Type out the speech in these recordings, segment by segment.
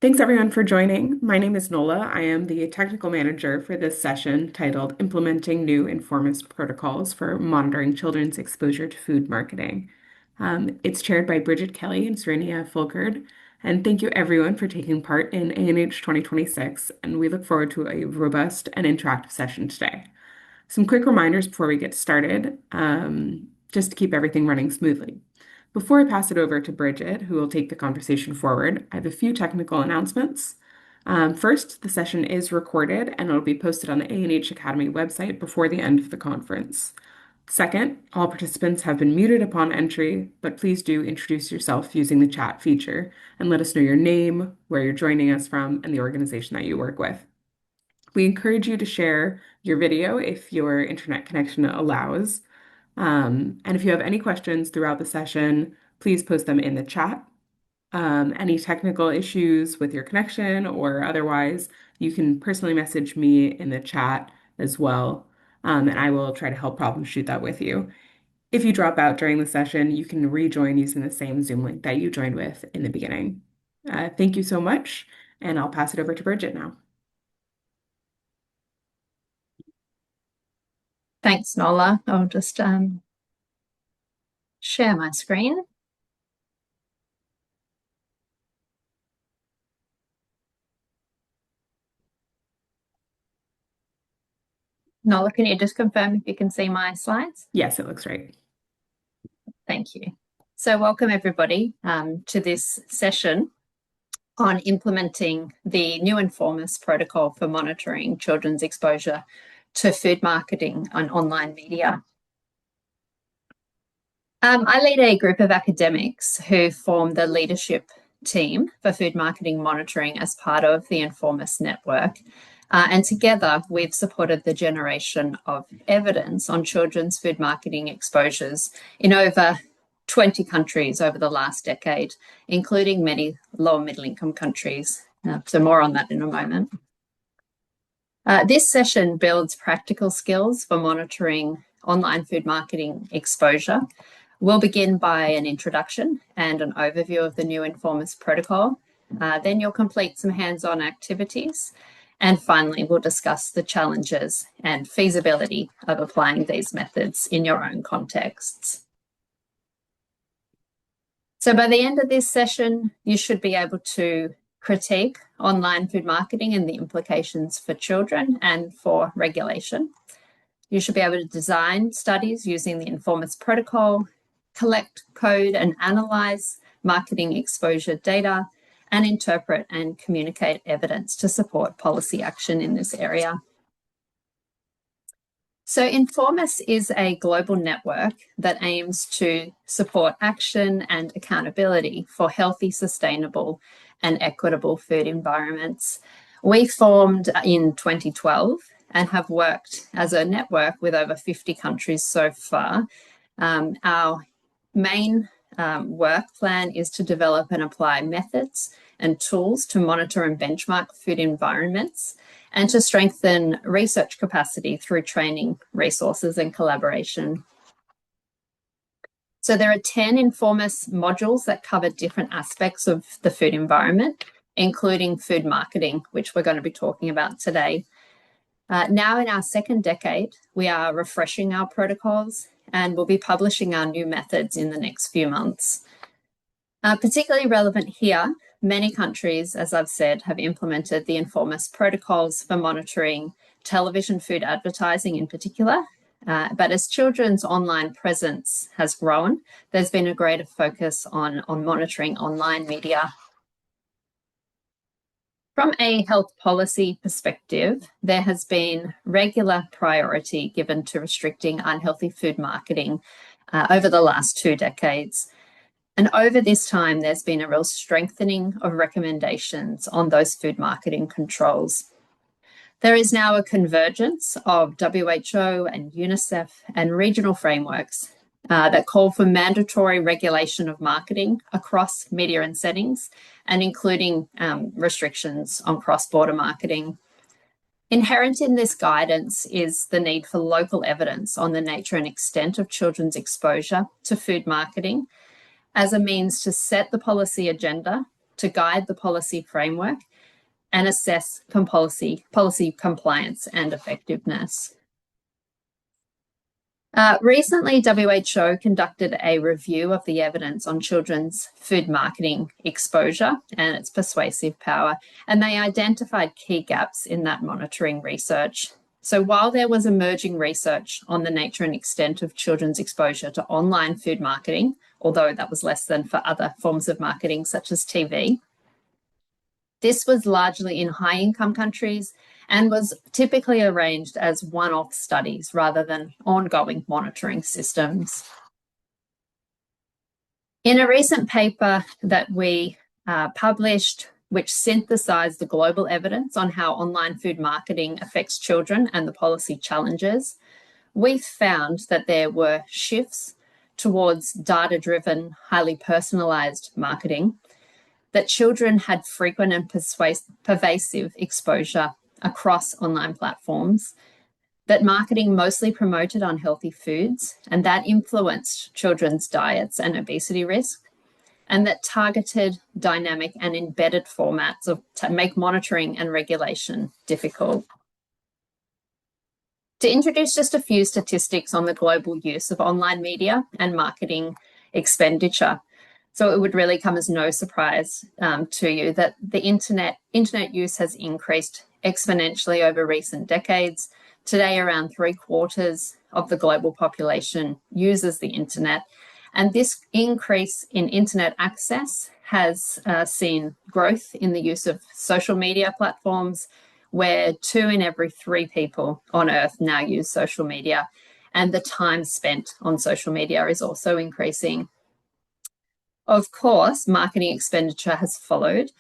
Thanks everyone for joining. My name is Nola. I am the technical manager for this session titled Implementing New INFORMAS Protocols for Monitoring Children's Exposure to Food Marketing. It's chaired by Bridget Kelly and Serenia Fulkerd. And thank you everyone for taking part in ANH 2026. And we look forward to a robust and interactive session today. Some quick reminders before we get started, just to keep everything running smoothly. Before I pass it over to Bridget, who will take the conversation forward, I have a few technical announcements. First, the session is recorded and it'll be posted on the ANH Academy website before the end of the conference. Second, all participants have been muted upon entry, but please do introduce yourself using the chat feature and let us know your name, where you're joining us from, and the organization that you work with. We encourage you to share your video if your internet connection allows. And if you have any questions throughout the session, please post them in the chat. Any technical issues with your connection or otherwise, you can personally message me in the chat as well, and I will try to help troubleshoot that with you. If you drop out during the session, you can rejoin using the same Zoom link that you joined with in the beginning. Thank you so much, and I'll pass it over to Bridget now. Thanks, Nola. I'll just share my screen. Nola, can you just confirm if you can see my slides? Yes, it looks right. Thank you. So welcome everybody to this session on implementing the new INFORMAS protocol for monitoring children's exposure to food marketing on online media. I lead a group of academics who form the leadership team for food marketing monitoring as part of the INFORMAS network. And together, we've supported the generation of evidence on children's food marketing exposures in over 20 countries over the last decade, including many low and middle income countries. So more on that in a moment. This session builds practical skills for monitoring online food marketing exposure. We'll begin by an introduction and an overview of the new INFORMAS protocol. Then you'll complete some hands-on activities. And finally, we'll discuss the challenges and feasibility of applying these methods in your own contexts. So by the end of this session, you should be able to critique online food marketing and the implications for children and for regulation. You should be able to design studies using the INFORMAS protocol, collect, code, and analyze marketing exposure data, and interpret and communicate evidence to support policy action in this area. So INFORMAS is a global network that aims to support action and accountability for healthy, sustainable, and equitable food environments. We formed in 2012 and have worked as a network with over 50 countries so far. Our main work plan is to develop and apply methods and tools to monitor and benchmark food environments and to strengthen research capacity through training, resources, and collaboration. So there are 10 INFORMAS modules that cover different aspects of the food environment, including food marketing, which we're going to be talking about today. Now in our second decade, we are refreshing our protocols and we'll be publishing our new methods in the next few months. Particularly relevant here, many countries, as I've said, have implemented the INFORMAS protocols for monitoring television food advertising in particular. But as children's online presence has grown, there's been a greater focus on monitoring online media. From a health policy perspective, there has been regular priority given to restricting unhealthy food marketing over the last 2 decades. And over this time, there's been a real strengthening of recommendations on those food marketing controls. There is now a convergence of WHO and UNICEF and regional frameworks that call for mandatory regulation of marketing across media and settings, and including restrictions on cross-border marketing. Inherent in this guidance is the need for local evidence on the nature and extent of children's exposure to food marketing as a means to set the policy agenda to guide the policy framework and assess policy compliance and effectiveness. Recently, WHO conducted a review of the evidence on children's food marketing exposure and its persuasive power, and they identified key gaps in that monitoring research. So while there was emerging research on the nature and extent of children's exposure to online food marketing, although that was less than for other forms of marketing such as TV, this was largely in high-income countries and was typically arranged as one-off studies rather than ongoing monitoring systems. In a recent paper that we published, which synthesized the global evidence on how online food marketing affects children and the policy challenges, we found that there were shifts towards data-driven, highly personalized marketing, that children had frequent and pervasive exposure across online platforms, that marketing mostly promoted unhealthy foods, and that influenced children's diets and obesity risk, and that targeted, dynamic, and embedded formats make monitoring and regulation difficult. To introduce just a few statistics on the global use of online media and marketing expenditure. So it would really come as no surprise to you that the internet use has increased exponentially over recent decades. Today, around 3/4 of the global population uses the internet. And this increase in internet access has seen growth in the use of social media platforms, where 2 in every 3 people on Earth now use social media. And the time spent on social media is also increasing. Of course, marketing expenditure has followed.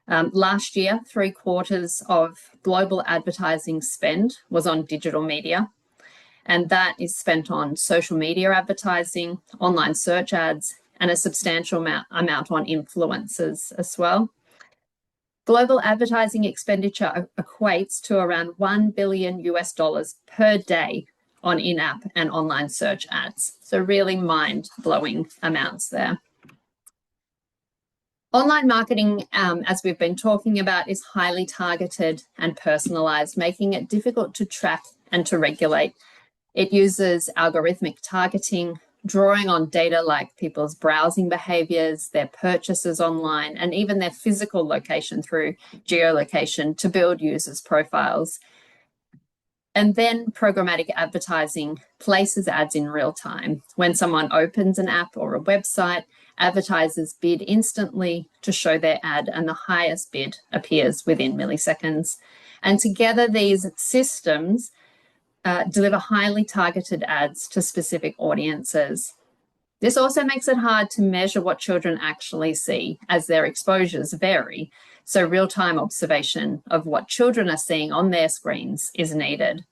Last year, 3/4 of global advertising spend was on digital media, and that is spent on social media advertising, online search ads, and a substantial amount on influencers as well. Global advertising expenditure equates to around $1 billion per day on in-app and online search ads. So really mind-blowing amounts there. Online marketing, as we've been talking about, is highly targeted and personalized, making it difficult to track and to regulate. It uses algorithmic targeting, drawing on data like people's browsing behaviors, their purchases online, and even their physical location through geolocation to build users' profiles. And then programmatic advertising places ads in real time. When someone opens an app or a website, advertisers bid instantly to show their ad, and the highest bid appears within milliseconds. And together, these systems deliver highly targeted ads to specific audiences. This also makes it hard to measure what children actually see, as their exposures vary. So real-time observation of what children are seeing on their screens is needed.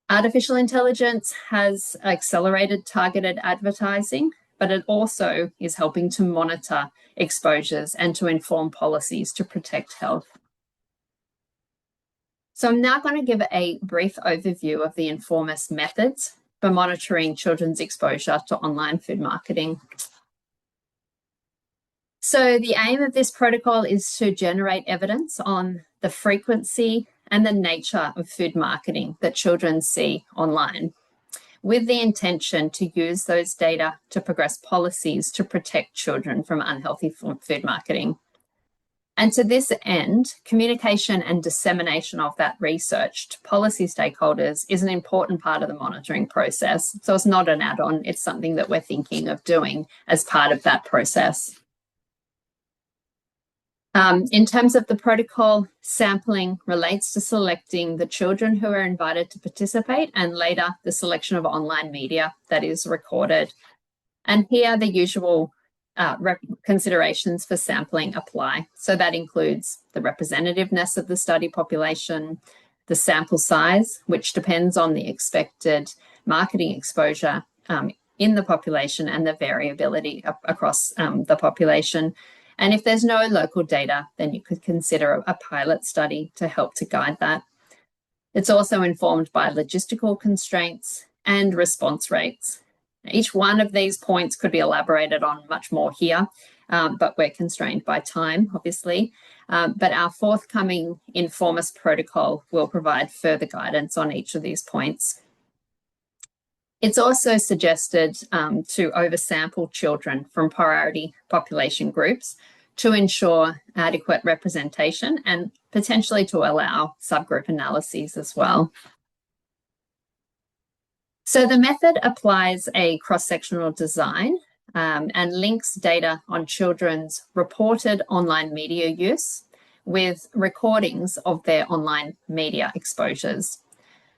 Artificial intelligence has accelerated targeted advertising, but it also is helping to monitor exposures and to inform policies to protect health. So I'm now going to give a brief overview of the INFORMAS methods for monitoring children's exposure to online food marketing. So the aim of this protocol is to generate evidence on the frequency and the nature of food marketing that children see online, with the intention to use those data to progress policies to protect children from unhealthy food marketing. And to this end, communication and dissemination of that research to policy stakeholders is an important part of the monitoring process. So it's not an add-on, it's something that we're thinking of doing as part of that process. In terms of the protocol, sampling relates to selecting the children who are invited to participate, and later the selection of online media that is recorded. And here the usual considerations for sampling apply. So that includes the representativeness of the study population, the sample size, which depends on the expected marketing exposure in the population, and the variability across the population. And if there's no local data, then you could consider a pilot study to help to guide that. It's also informed by logistical constraints and response rates. Each one of these points could be elaborated on much more here, but we're constrained by time, obviously. But our forthcoming INFORMAS protocol will provide further guidance on each of these points. It's also suggested to oversample children from priority population groups to ensure adequate representation and potentially to allow subgroup analyses as well. So the method applies a cross-sectional design and links data on children's reported online media use with recordings of their online media exposures.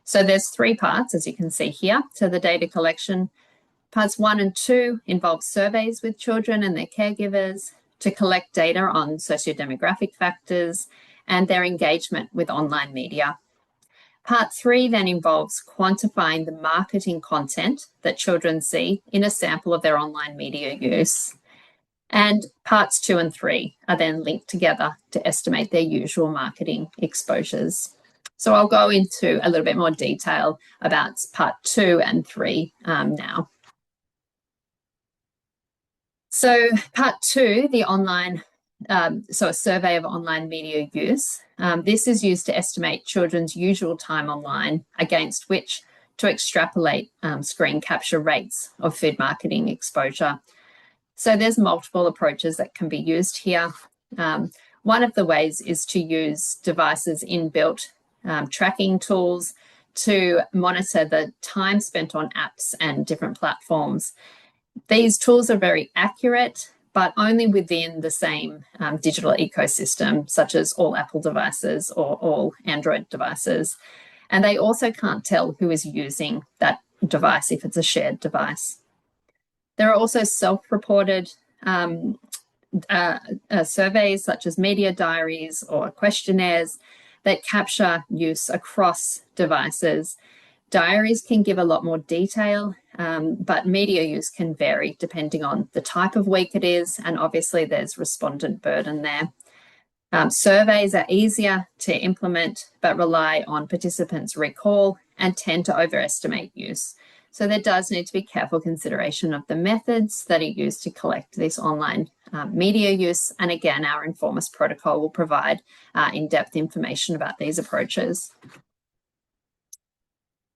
So there's 3 parts, as you can see here, to the data collection. Parts 1 and 2 involve surveys with children and their caregivers to collect data on sociodemographic factors and their engagement with online media. Part 3 then involves quantifying the marketing content that children see in a sample of their online media use. And parts 2 and 3 are then linked together to estimate their usual marketing exposures. So I'll go into a little bit more detail about part 2 and 3 now. So part 2, the online, so a survey of online media use. This is used to estimate children's usual time online against which to extrapolate screen capture rates of food marketing exposure. So there's multiple approaches that can be used here. One of the ways is to use devices inbuilt tracking tools to monitor the time spent on apps and different platforms. These tools are very accurate, but only within the same digital ecosystem, such as all Apple devices or all Android devices. And they also can't tell who is using that device if it's a shared device. There are also self-reported surveys, such as media diaries or questionnaires, that capture use across devices. Diaries can give a lot more detail, but media use can vary depending on the type of week it is, and obviously there's respondent burden there. Surveys are easier to implement, but rely on participants' recall and tend to overestimate use. So there does need to be careful consideration of the methods that are used to collect this online media use. And again, our INFORMAS protocol will provide in-depth information about these approaches.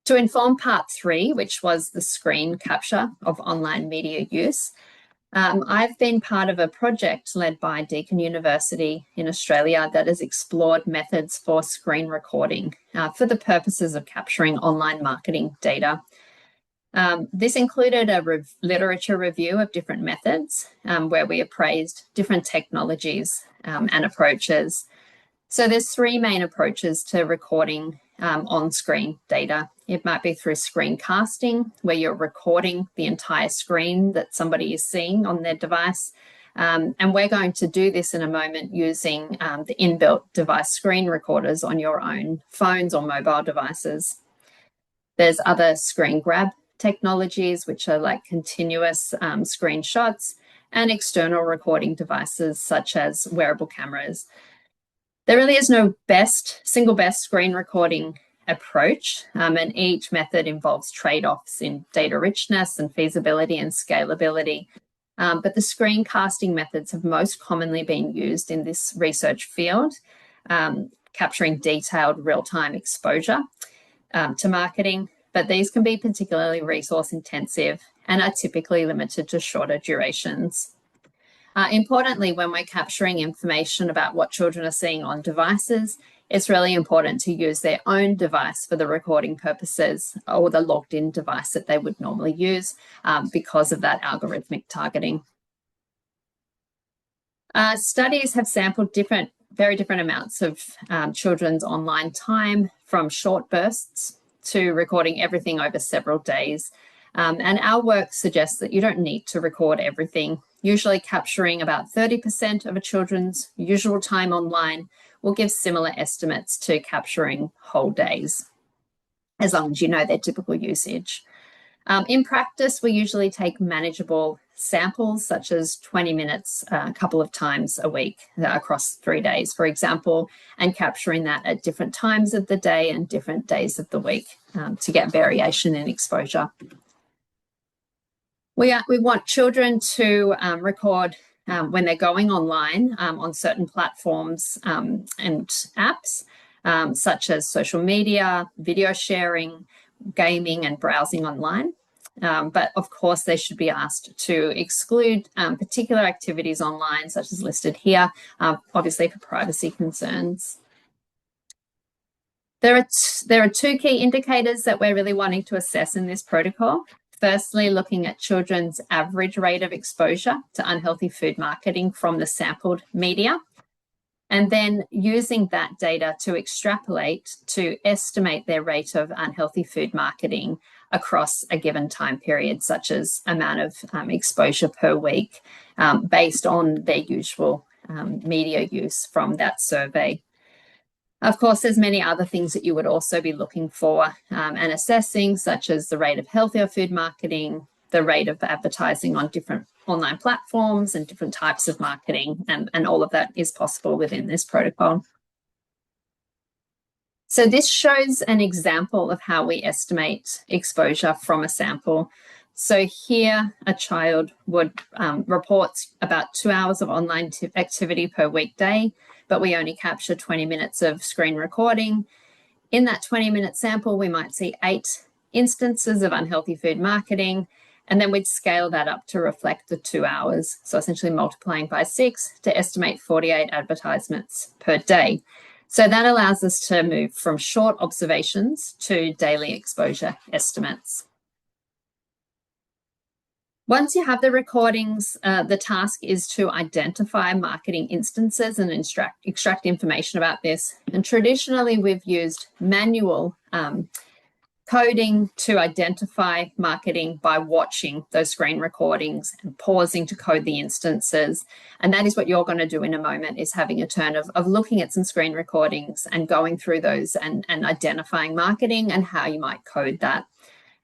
To inform part 3, which was the screen capture of online media use, I've been part of a project led by Deakin University in Australia that has explored methods for screen recording for the purposes of capturing online marketing data. This included a literature review of different methods where we appraised different technologies and approaches. So there's 3 main approaches to recording on-screen data. It might be through screencasting, where you're recording the entire screen that somebody is seeing on their device. And we're going to do this in a moment using the inbuilt device screen recorders on your own phones or mobile devices. There's other screen grab technologies, which are like continuous screenshots, and external recording devices such as wearable cameras. There really is no single best screen recording approach, and each method involves trade-offs in data richness and feasibility and scalability. But the screencasting methods have most commonly been used in this research field, capturing detailed real-time exposure to marketing, but these can be particularly resource intensive and are typically limited to shorter durations. Importantly, when we're capturing information about what children are seeing on devices, it's really important to use their own device for the recording purposes or the logged in device that they would normally use because of that algorithmic targeting. Studies have sampled very different amounts of children's online time, from short bursts to recording everything over several days. And our work suggests that you don't need to record everything. Usually capturing about 30% of a children's usual time online will give similar estimates to capturing whole days, as long as you know their typical usage. In practice, we usually take manageable samples, such as 20 minutes a couple of times a week across 3 days, for example, and capturing that at different times of the day and different days of the week to get variation in exposure. We want children to record when they're going online on certain platforms and apps, such as social media, video sharing, gaming, and browsing online. But of course, they should be asked to exclude particular activities online, such as listed here, obviously for privacy concerns. There are two key indicators that we're really wanting to assess in this protocol. Firstly, looking at children's average rate of exposure to unhealthy food marketing from the sampled media, and then using that data to extrapolate to estimate their rate of unhealthy food marketing across a given time period, such as amount of exposure per week, based on their usual media use from that survey. Of course, there's many other things that you would also be looking for and assessing, such as the rate of healthier food marketing, the rate of advertising on different online platforms and different types of marketing, and all of that is possible within this protocol. So this shows an example of how we estimate exposure from a sample. So here a child would report about 2 hours of online activity per weekday, but we only capture 20 minutes of screen recording. In that 20-minute sample, we might see 8 instances of unhealthy food marketing, and then we'd scale that up to reflect the 2 hours. So essentially multiplying by 6 to estimate 48 advertisements per day. So that allows us to move from short observations to daily exposure estimates. Once you have the recordings, the task is to identify marketing instances and extract information about this. And traditionally, we've used manual coding to identify marketing by watching those screen recordings and pausing to code the instances. And that is what you're going to do in a moment, is having a turn of looking at some screen recordings and going through those and identifying marketing and how you might code that.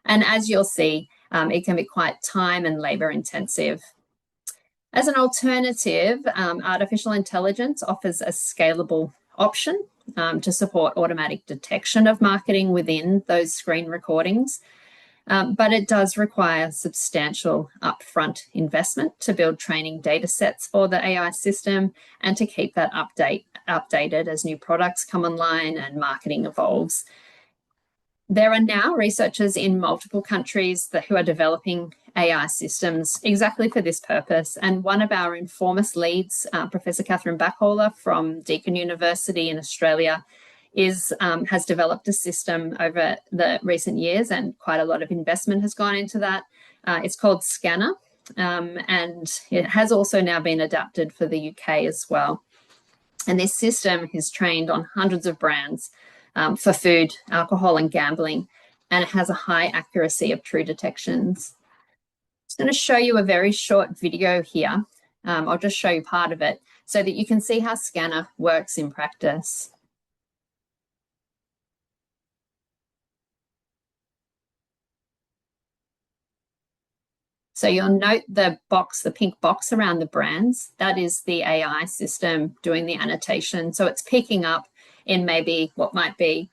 And as you'll see, it can be quite time and labor intensive. As an alternative, artificial intelligence offers a scalable option to support automatic detection of marketing within those screen recordings. But it does require substantial upfront investment to build training data sets for the AI system and to keep that updated as new products come online and marketing evolves. There are now researchers in multiple countries who are developing AI systems exactly for this purpose. And one of our INFORMAS leads, Professor Catherine Backholer from Deakin University in Australia, has developed a system over the recent years, and quite a lot of investment has gone into that. It's called Scanner, and it has also now been adapted for the UK as well. And this system is trained on hundreds of brands for food, alcohol, and gambling, and it has a high accuracy of true detections. I'm going to show you a very short video here. I'll just show you part of it so that you can see how Scanner works in practice. So you'll note the pink box around the brands. That is the AI system doing the annotation. So it's picking up in maybe what might be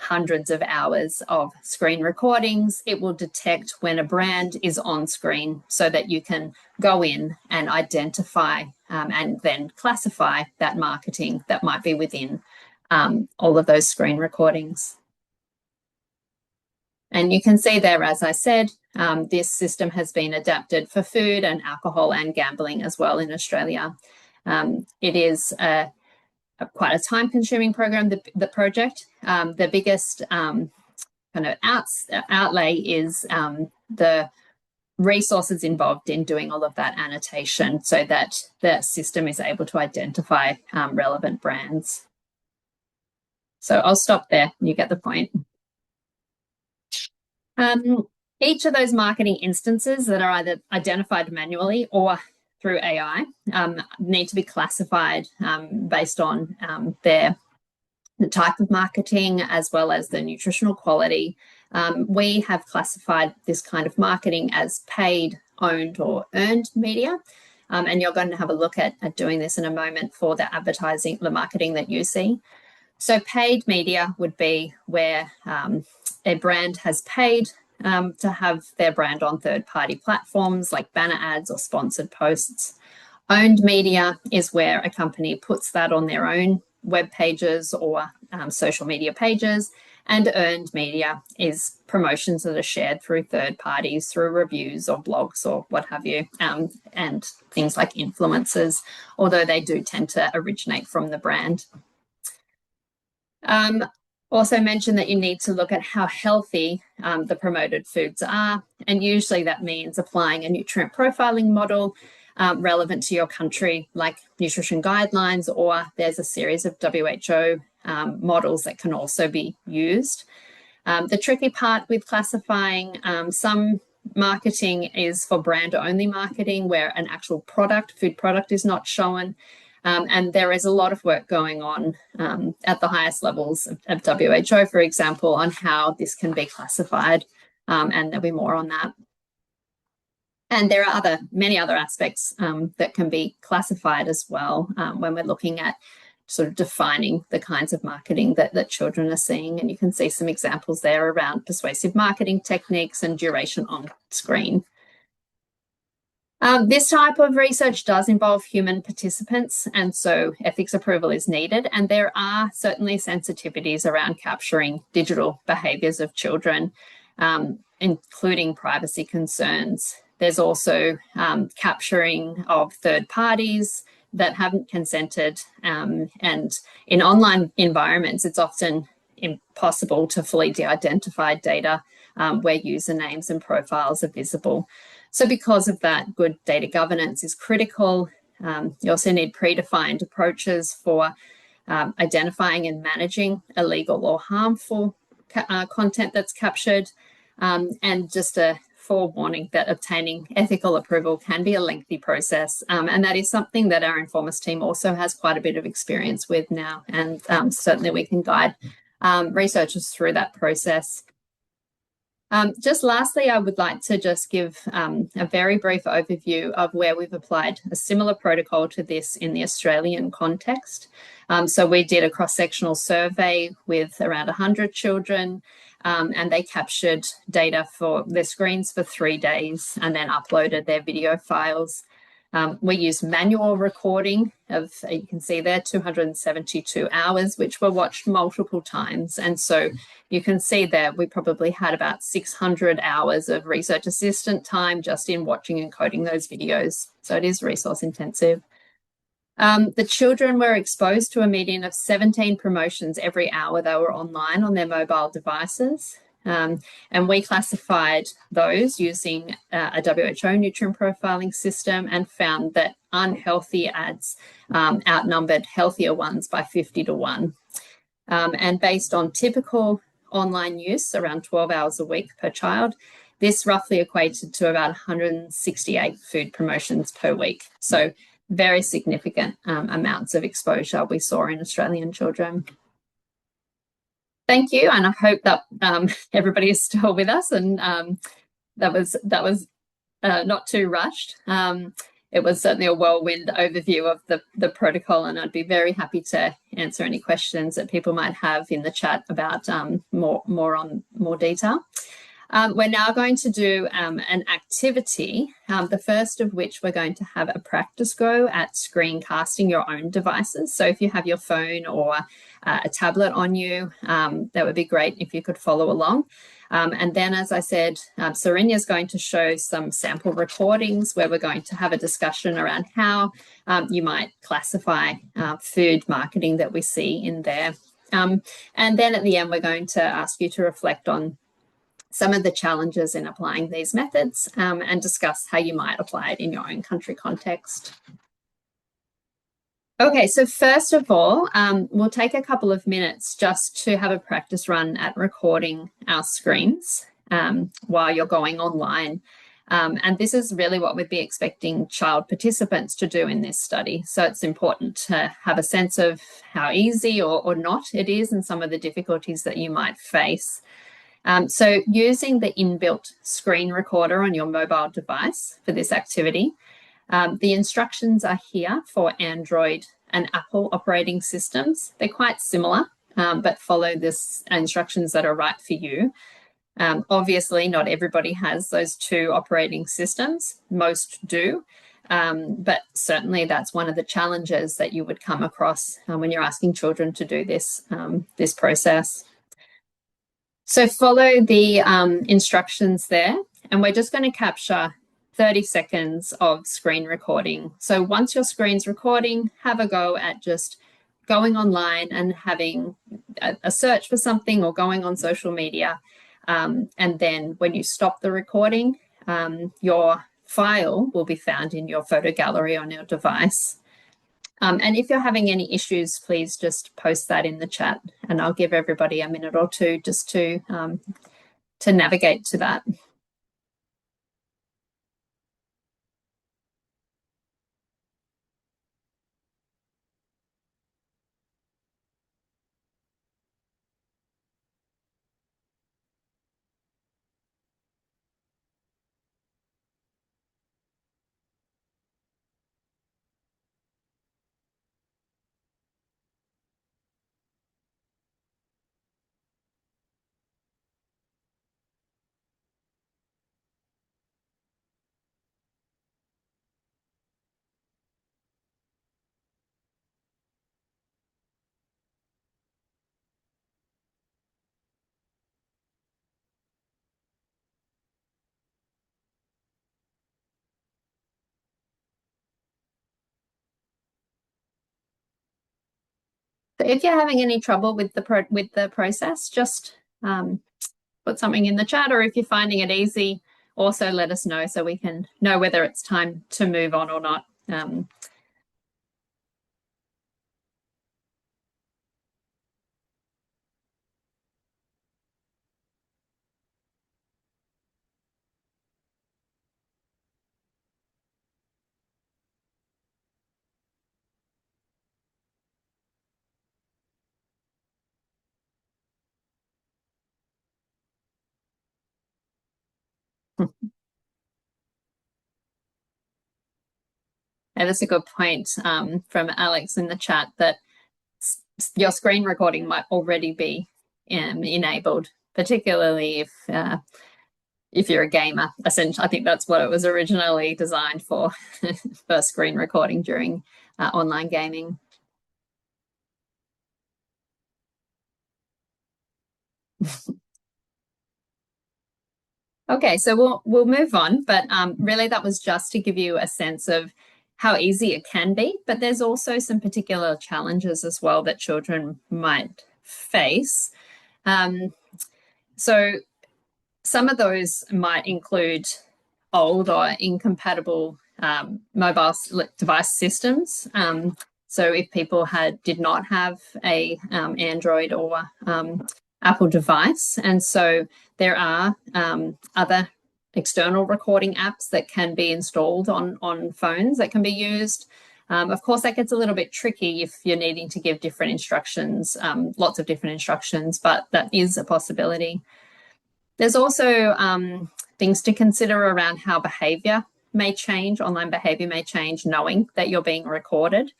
hundreds of hours of screen recordings. It will detect when a brand is on screen so that you can go in and identify and then classify that marketing that might be within all of those screen recordings. And you can see there, as I said, this system has been adapted for food and alcohol and gambling as well in Australia. It is quite a time-consuming program, the project. The biggest kind of outlay is the resources involved in doing all of that annotation so that the system is able to identify relevant brands. So I'll stop there. You get the point. Each of those marketing instances that are either identified manually or through AI need to be classified based on the type of marketing as well as the nutritional quality. We have classified this kind of marketing as paid, owned, or earned media. And you're going to have a look at doing this in a moment for the advertising, the marketing that you see. So paid media would be where a brand has paid to have their brand on third-party platforms like banner ads or sponsored posts. Owned media is where a company puts that on their own web pages or social media pages. And earned media is promotions that are shared through third parties, through reviews or blogs or what have you, and things like influencers, although they do tend to originate from the brand. Also mentioned that you need to look at how healthy the promoted foods are, and usually that means applying a nutrient profiling model relevant to your country, like nutrition guidelines, or there's a series of WHO models that can also be used. The tricky part with classifying some marketing is for brand only marketing, where an actual product, food product, is not shown. And there is a lot of work going on at the highest levels of WHO, for example, on how this can be classified, and there'll be more on that. And there are many other aspects that can be classified as well when we're looking at sort of defining the kinds of marketing that children are seeing. And you can see some examples there around persuasive marketing techniques and duration on screen. This type of research does involve human participants, and so ethics approval is needed. And there are certainly sensitivities around capturing digital behaviours of children, including privacy concerns. There's also capturing of third parties that haven't consented, and in online environments, it's often impossible to fully de-identify data where usernames and profiles are visible. So because of that, good data governance is critical. You also need predefined approaches for identifying and managing illegal or harmful content that's captured. And just a forewarning that obtaining ethical approval can be a lengthy process. And that is something that our INFORMAS team also has quite a bit of experience with now. And certainly we can guide researchers through that process. Just lastly, I would like to just give a very brief overview of where we've applied a similar protocol to this in the Australian context. So we did a cross-sectional survey with around 100 children, and they captured data for their screens for 3 days and then uploaded their video files. We used manual recording of, you can see there, 272 hours, which were watched multiple times. And so you can see there, we probably had about 600 hours of research assistant time just in watching and coding those videos. So it is resource intensive. The children were exposed to a median of 17 promotions every hour they were online on their mobile devices. And we classified those using a WHO nutrient profiling system and found that unhealthy ads outnumbered healthier ones by 50 to 1. And based on typical online use, around 12 hours a week per child, this roughly equated to about 168 food promotions per week. So very significant amounts of exposure we saw in Australian children. Thank you, and I hope that everybody is still with us, and that was not too rushed. It was certainly a whirlwind overview of the protocol, and I'd be very happy to answer any questions that people might have in the chat about more detail. We're now going to do an activity, the first of which we're going to have a practice go at screencasting your own devices. So if you have your phone or a tablet on you, that would be great if you could follow along. And then, as I said, Serenia is going to show some sample recordings where we're going to have a discussion around how you might classify food marketing that we see in there. And then at the end, we're going to ask you to reflect on some of the challenges in applying these methods and discuss how you might apply it in your own country context. Okay, so first of all, we'll take a couple of minutes just to have a practice run at recording our screens while you're going online. And this is really what we'd be expecting child participants to do in this study. So it's important to have a sense of how easy or not it is and some of the difficulties that you might face. So using the inbuilt screen recorder on your mobile device for this activity, the instructions are here for Android and Apple operating systems. They're quite similar, but follow this instructions that are right for you. Obviously, not everybody has those two operating systems. Most do. But certainly that's one of the challenges that you would come across when you're asking children to do this process. So follow the instructions there, and we're just going to capture 30 seconds of screen recording. So once your screen's recording, have a go at just going online and having a search for something or going on social media. And then when you stop the recording, your file will be found in your photo gallery on your device. And if you're having any issues, please just post that in the chat, and I'll give everybody a minute or two just to navigate to that. So if you're having any trouble with the process, just put something in the chat, or if you're finding it easy, also let us know so we can know whether it's time to move on or not. And that's a good point from Alex in the chat, that your screen recording might already be enabled, particularly if you're a gamer. Essentially, I think that's what it was originally designed for, for screen recording during online gaming. Okay, so we'll move on, but really that was just to give you a sense of how easy it can be. But there's also some particular challenges as well that children might face. So some of those might include old or incompatible mobile device systems. So if people did not have a Android or Apple device, and so there are other external recording apps that can be installed on phones that can be used. Of course, that gets a little bit tricky if you're needing to give different instructions, lots of different instructions, but that is a possibility. There's also things to consider around how behavior may change, online behavior may change, knowing that you're being recorded.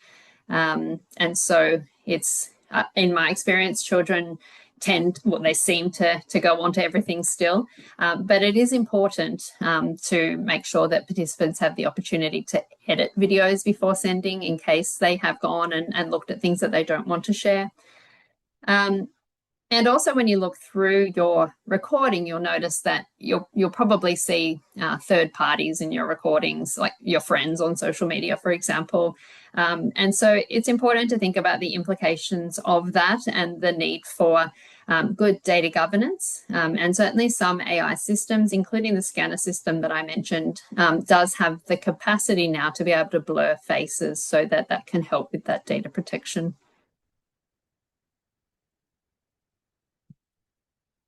And so it's, in my experience, children they seem to go onto everything still. But it is important to make sure that participants have the opportunity to edit videos before sending, in case they have gone and looked at things that they don't want to share. And also, when you look through your recording, you'll notice that you'll probably see third parties in your recordings, like your friends on social media, for example. And so it's important to think about the implications of that and the need for good data governance. And certainly some AI systems, including the scanner system that I mentioned, does have the capacity now to be able to blur faces, so that can help with that data protection.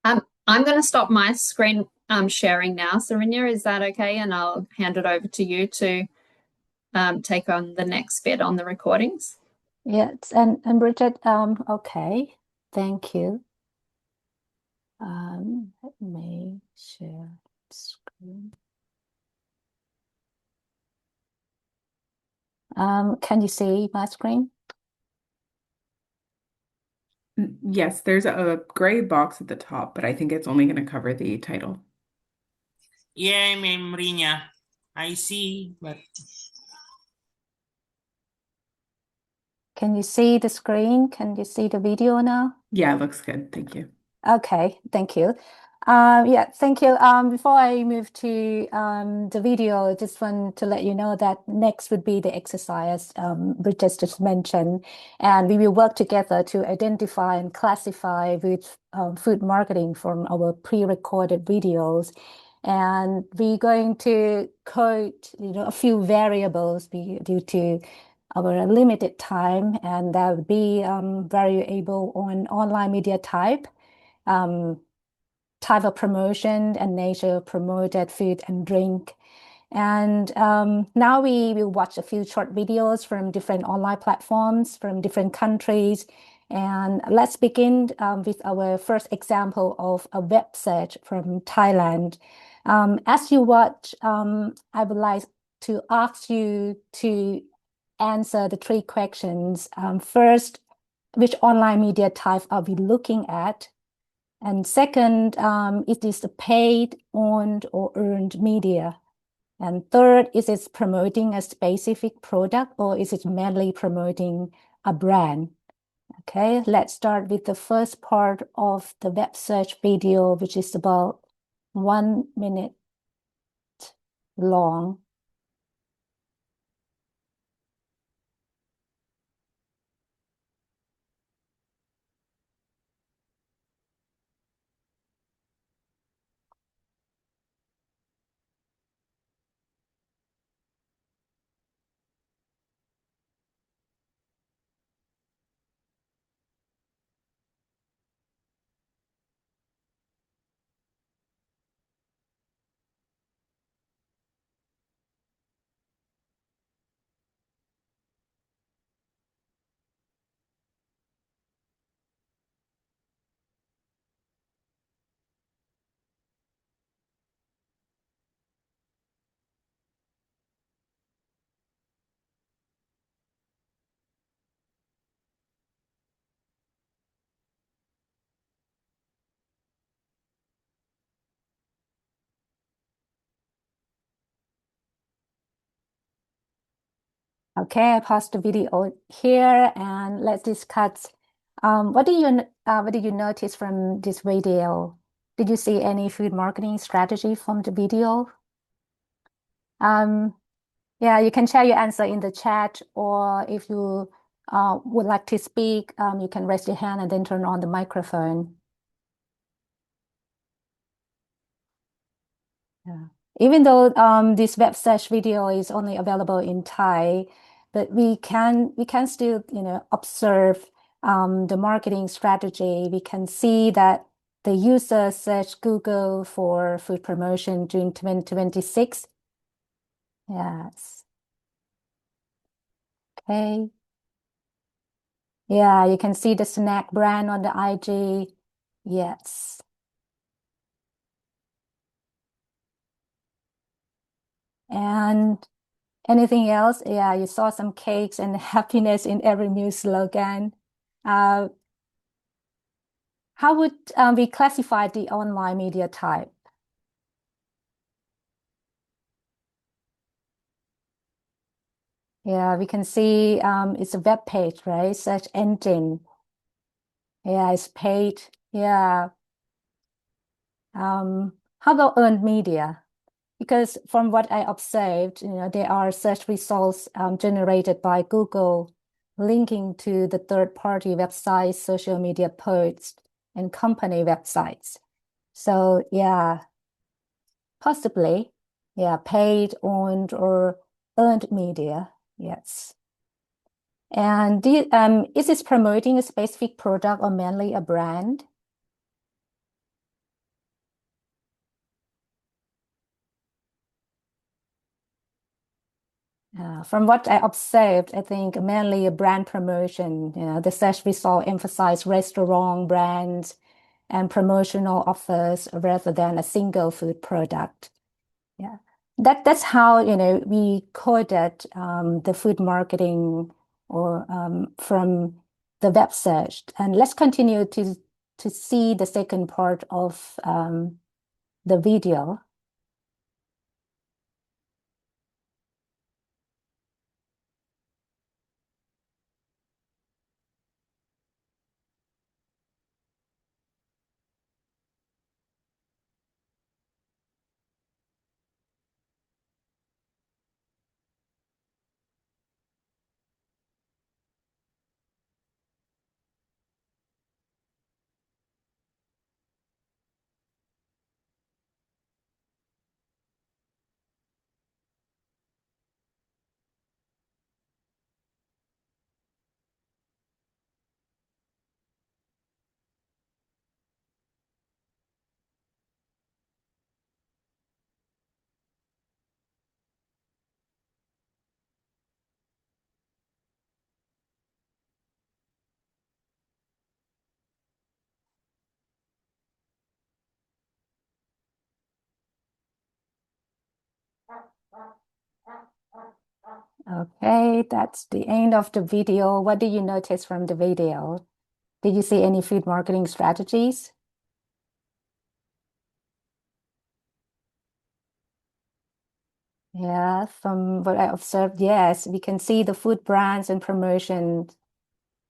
I'm going to stop my screen sharing now. Serena, is that okay? And I'll hand it over to you to take on the next bit on the recordings. Yes, and Bridget, okay, thank you. Let me share screen. Can you see my screen? Yes, there's a gray box at the top, but I think it's only going to cover the title. Yeah, memory niya. I see, but Can you see the screen? Can you see the video now? Yeah, it looks good. Thank you. Okay, thank you. Yeah, thank you. Before I move to the video, I just want to let you know that next would be the exercise Bridget just mentioned, and we will work together to identify and classify with food marketing from our pre-recorded videos. And we're going to code, a few variables due to our limited time, and that would be variable on online media um, type of promotion and nature of promoted food and drink. And now we will watch a few short videos from different online platforms from different countries. And let's begin with our first example of a web search from Thailand. As you watch, I would like to ask you to answer the three questions. First, which online media type are we looking at? And second, is this a paid, owned, or earned media? And third, is it promoting a specific product or is it merely promoting a brand? Okay, let's start with the first part of the web search video, which is about 1 minute long. Okay, I paused the video here and let's discuss. What did you notice from this video? Did you see any food marketing strategy from the video? Um, yeah, you can share your answer in the chat, or if you would like to speak, you can raise your hand and then turn on the microphone. Yeah. Even though this web search video is only available in Thai, but we can still observe the marketing strategy. We can see that the user searched Google for food promotion June 2026. Yes. Okay. Yeah, you can see the snack brand on the IG. Yes. And anything else? Yeah, you saw some cakes and happiness in every new slogan. Uh, how would we classify the online media type? Yeah, we can see it's a web page, right? Search engine. Yeah, it's paid. Yeah. How about earned media? Because from what I observed, there are search results generated by Google linking to the third-party websites, social media posts, and company websites. So yeah, possibly, yeah, paid, owned, or earned media. Yes. And is this promoting a specific product or mainly a brand? From what I observed, I think mainly a brand promotion. The search result emphasize restaurant brands and promotional offers rather than a single food product. Yeah, that's how we coded the food marketing or from the web search. And let's continue to see the second part of the video. Okay, that's the end of the video. What did you notice from the video? Did you see any food marketing strategies? Yeah, from what I observed, yes, we can see the food brands and promotional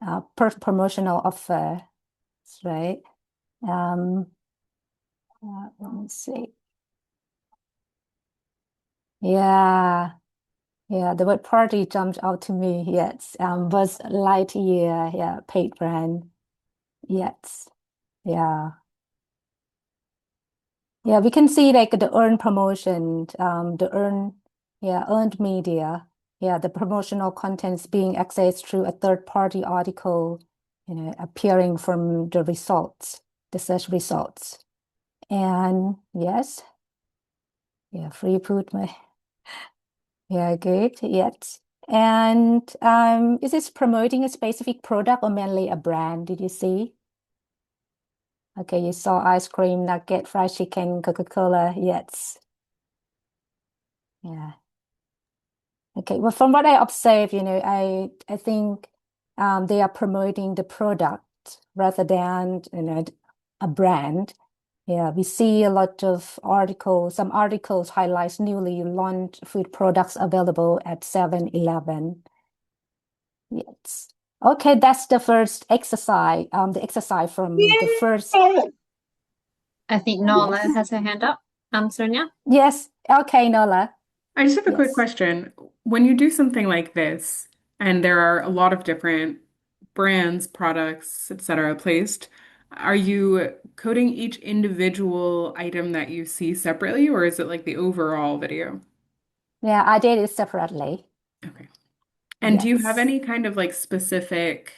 offer, right? Let me see. Yeah, yeah, the word party jumped out to me. Yes, Buzz Lightyear, yeah, paid brand. Yes, yeah. Yeah, we can see like the earned promotion, earned media. Yeah, the promotional contents being accessed through a third-party article, appearing from the results, the search results. And yes, yeah, free food. Yeah, good. Yes. And is this promoting a specific product or mainly a brand? Did you see? Okay, you saw ice cream, nugget, fried chicken, Coca-Cola. Yes. Yeah. Okay. Well, from what I observe, I think they are promoting the product rather than, a brand. Yeah, we see a lot of articles. Some articles highlights newly launched food products available at 7-Eleven. Yes. Okay, that's the first exercise. The exercise from the first. I think Nola has her hand up. Sonia? Yes. Okay, Nola. I just have a quick Yes. question. When you do something like this, and there are a lot of different brands, products, etc., placed, are you coding each individual item that you see separately, or is it like the overall video? Yeah, I did it separately. Okay. And do you have Yes. any kind of like specific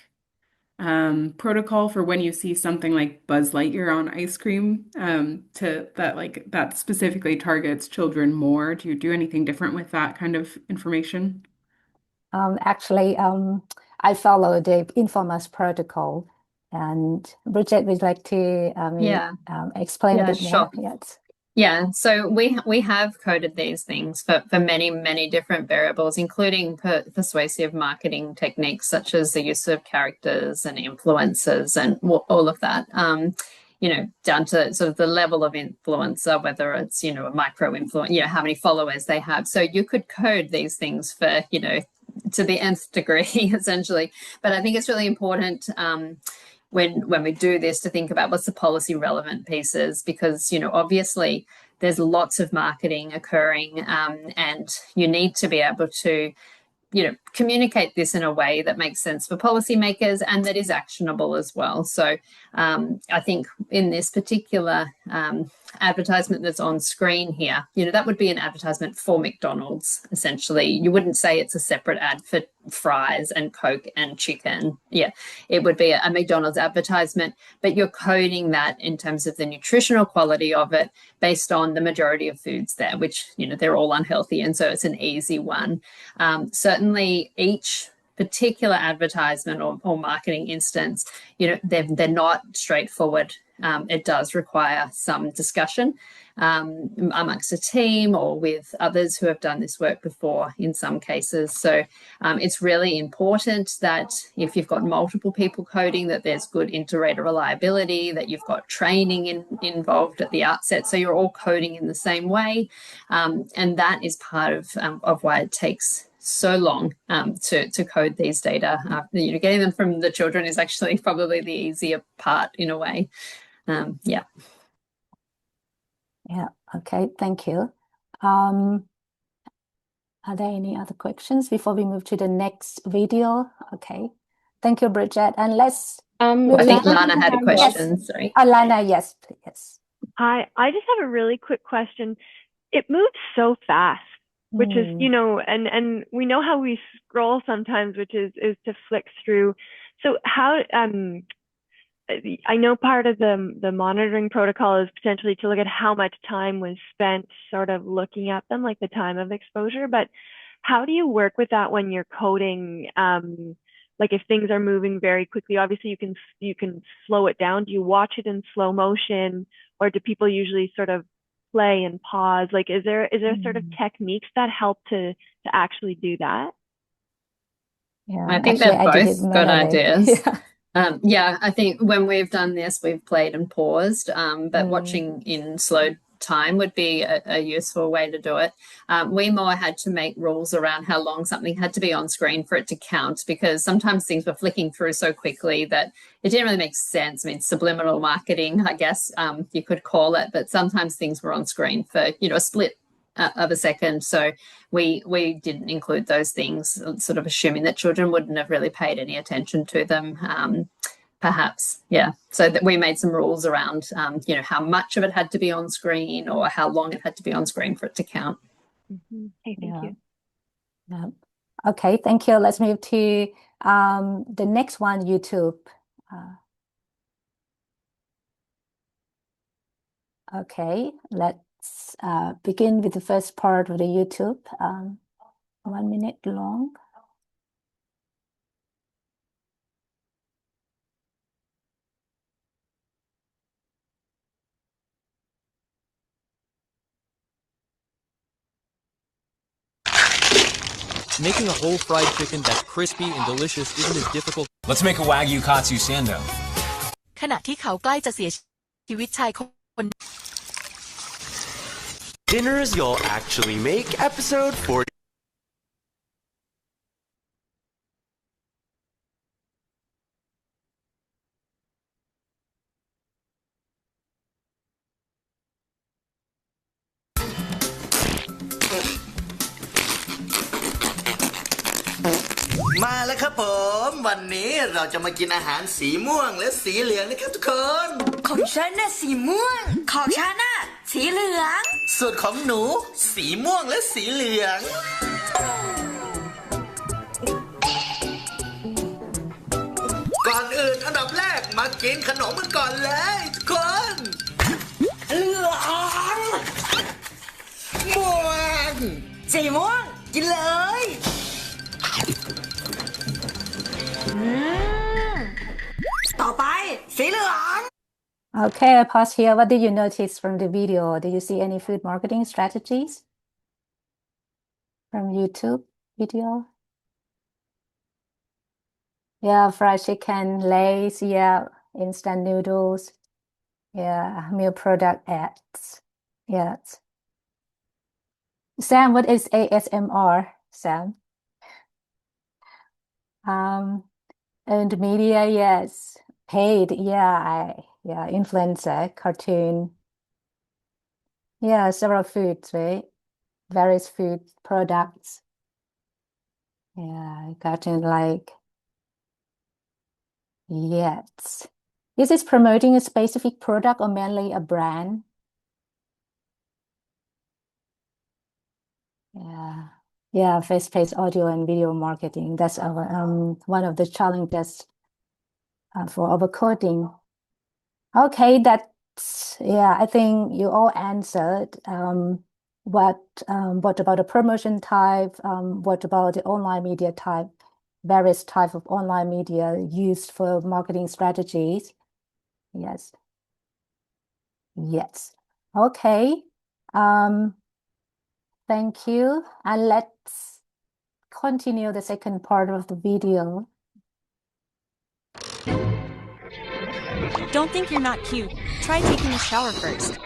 protocol for when you see something like Buzz Lightyear on ice cream, to that like that specifically targets children more? Do you do anything different with that kind of information? Actually, I follow the INFORMAS protocol, and Bridget would like to Yeah, explain a yeah, bit more. sure. Yes. Yeah, so we have coded these things for many, many different variables, including persuasive marketing techniques such as the use of characters and influencers and all of that. Down to sort of the level of influencer, whether it's, a micro influencer, how many followers they have. So you could code these things for, to the nth degree, essentially. But I think it's really important when we do this to think about what's the policy relevant pieces, because obviously there's lots of marketing occurring, and you need to be able to communicate this in a way that makes sense for policymakers and that is actionable as well. So I think in this particular advertisement that's on screen here, that would be an advertisement for McDonald's, essentially. You wouldn't say it's a separate ad for fries and Coke and chicken. Yeah, it would be a McDonald's advertisement, but you're coding that in terms of the nutritional quality of it based on the majority of foods there, which, they're all unhealthy. And so it's an easy one. Certainly each particular advertisement or marketing instance, they're not straightforward it does require some discussion amongst a team or with others who have done this work before in some cases. So it's really important that if you've got multiple people coding, that there's good inter-rater reliability, that you've got training involved at the outset, so you're all coding in the same way. And that is part of why it takes so long to code these data. Getting them from the children is actually probably the easier part in a way. Yeah. Yeah, okay, thank you. Are there any other questions before we move to the next video? Okay, thank you, Bridget. And let's move I think on. Lana had a question. Yes. Sorry. Lana, yes, yes. Hi, I just have a really quick question. It moves so fast, which is, you know, and we know how we scroll sometimes, which is to flick through. So how, I know part of the monitoring protocol is potentially to look at how much time was spent sort of looking at them, like the time of exposure, but how do you work with that when you're coding? Like if things are moving very quickly, obviously you can slow it down. Do you watch it in slow motion, or do people usually sort of play and pause? Like, is there sort of techniques that help to actually do that? Yeah, I think actually, they've both got ideas. Yeah. I think when we've done this, we've played and paused, but watching in slow time would be a useful way to do it. We more had to make rules around how long something had to be on screen for it to count, because sometimes things were flicking through so quickly that it didn't really make sense. I mean, subliminal marketing, I guess you could call it, but sometimes things were on screen for, you know, a split of a second. So we didn't include those things, sort of assuming that children wouldn't have really paid any attention to them. Perhaps, yeah. So that we made some rules around, you know, how much of it had to be on screen or how long it had to be on screen for it to count. Okay, thank you. Yeah. Okay, thank you. Let's move to the next one, YouTube. Okay, let's begin with the first part of the YouTube. 1 minute long. Making a whole fried chicken that's crispy and delicious isn't as difficult. Let's make a Wagyu Katsu Sando. ขณะที่เขาใกล้จะเสียชีวิตชายคน Dinners you'll actually make, episode 40.มาแล้วครับผมวันนี้เราจะมากินอาหารสีม่วงและสีเหลืองนะครับทุกคนของฉันน่ะสีม่วงของฉันน่ะสีเหลืองส่วนของหนูสีม่วงและสีเหลืองก่อนอื่นอันดับแรกมากินขนมกันก่อนเลยทุกคนเหลืองม่วงสีม่วงกินเลยต่อไปสีเหลือง Okay, I pause here. What did you notice from the video? Did you see any food marketing strategies from YouTube video? Yeah, fried chicken, Lay's, yeah, instant noodles, yeah, meal product ads, yes. Sam, what is ASMR, Sam? And media, yes. Paid, yeah, influencer, cartoon. Yeah, several foods, right? Various food products. Yeah, cartoon like. Yes. Is this promoting a specific product or mainly a brand? Yeah. Yeah, face-to-face audio and video marketing. That's our one of the challenges for our coding. Okay, that's yeah. I think you all answered. What about the promotion type? What about the online media type? Various type of online media used for marketing strategies. Yes. Yes. Okay. Thank you. And let's continue the second part of the video. Don't think you're not cute. Try taking a shower first.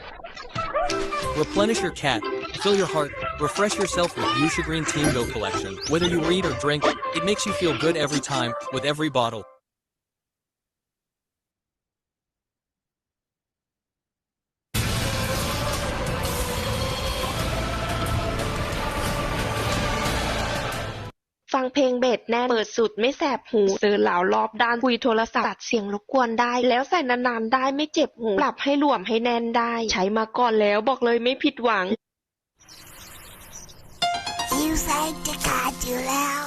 Replenish your cat, fill your heart, refresh yourself with Fuchsia Green Team Go collection. Whether you read or drink, it makes you feel good every time, with every bottle.ฟังเพลงเบสแน่นเปิดสุดไม่แสบหูเสือเหล่ารอบด้านคุยโทรศัพท์ตัดเสียงรบกวนได้แล้วใส่นานๆได้ไม่เจ็บหูปรับให้หลวมให้แน่นได้ใช้มาก่อนแล้วบอกเลยไม่ผิดหวังหิวไส้จะขาดอยู่แล้ว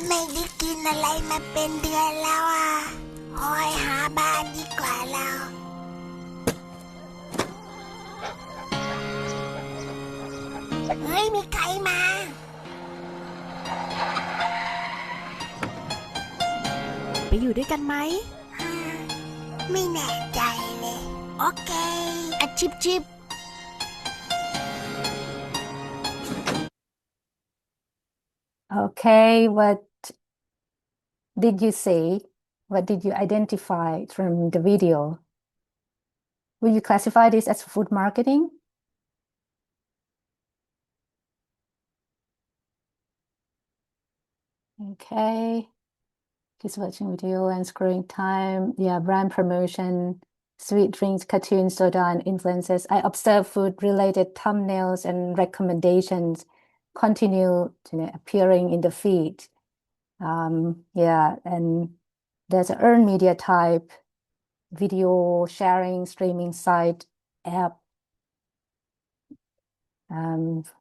ไม่ได้กินอะไรมาเป็นเดือนแล้วโอ้ยหาบ้านดีกว่าเราเฮ้ยมีใครมาไปอยู่ด้วยกันไหม ไม่แน่ใจเลยโอเคจิบOkay, what did you say? What did you identify from the video? Will you classify this as food marketing? Okay. Just watching video and scrolling time. Yeah, brand promotion, sweet drinks, cartoons, soda, and influencers. I observe food-related thumbnails and recommendations continue appearing in the feed. Yeah, and there's an earned media type, video sharing, streaming site, app.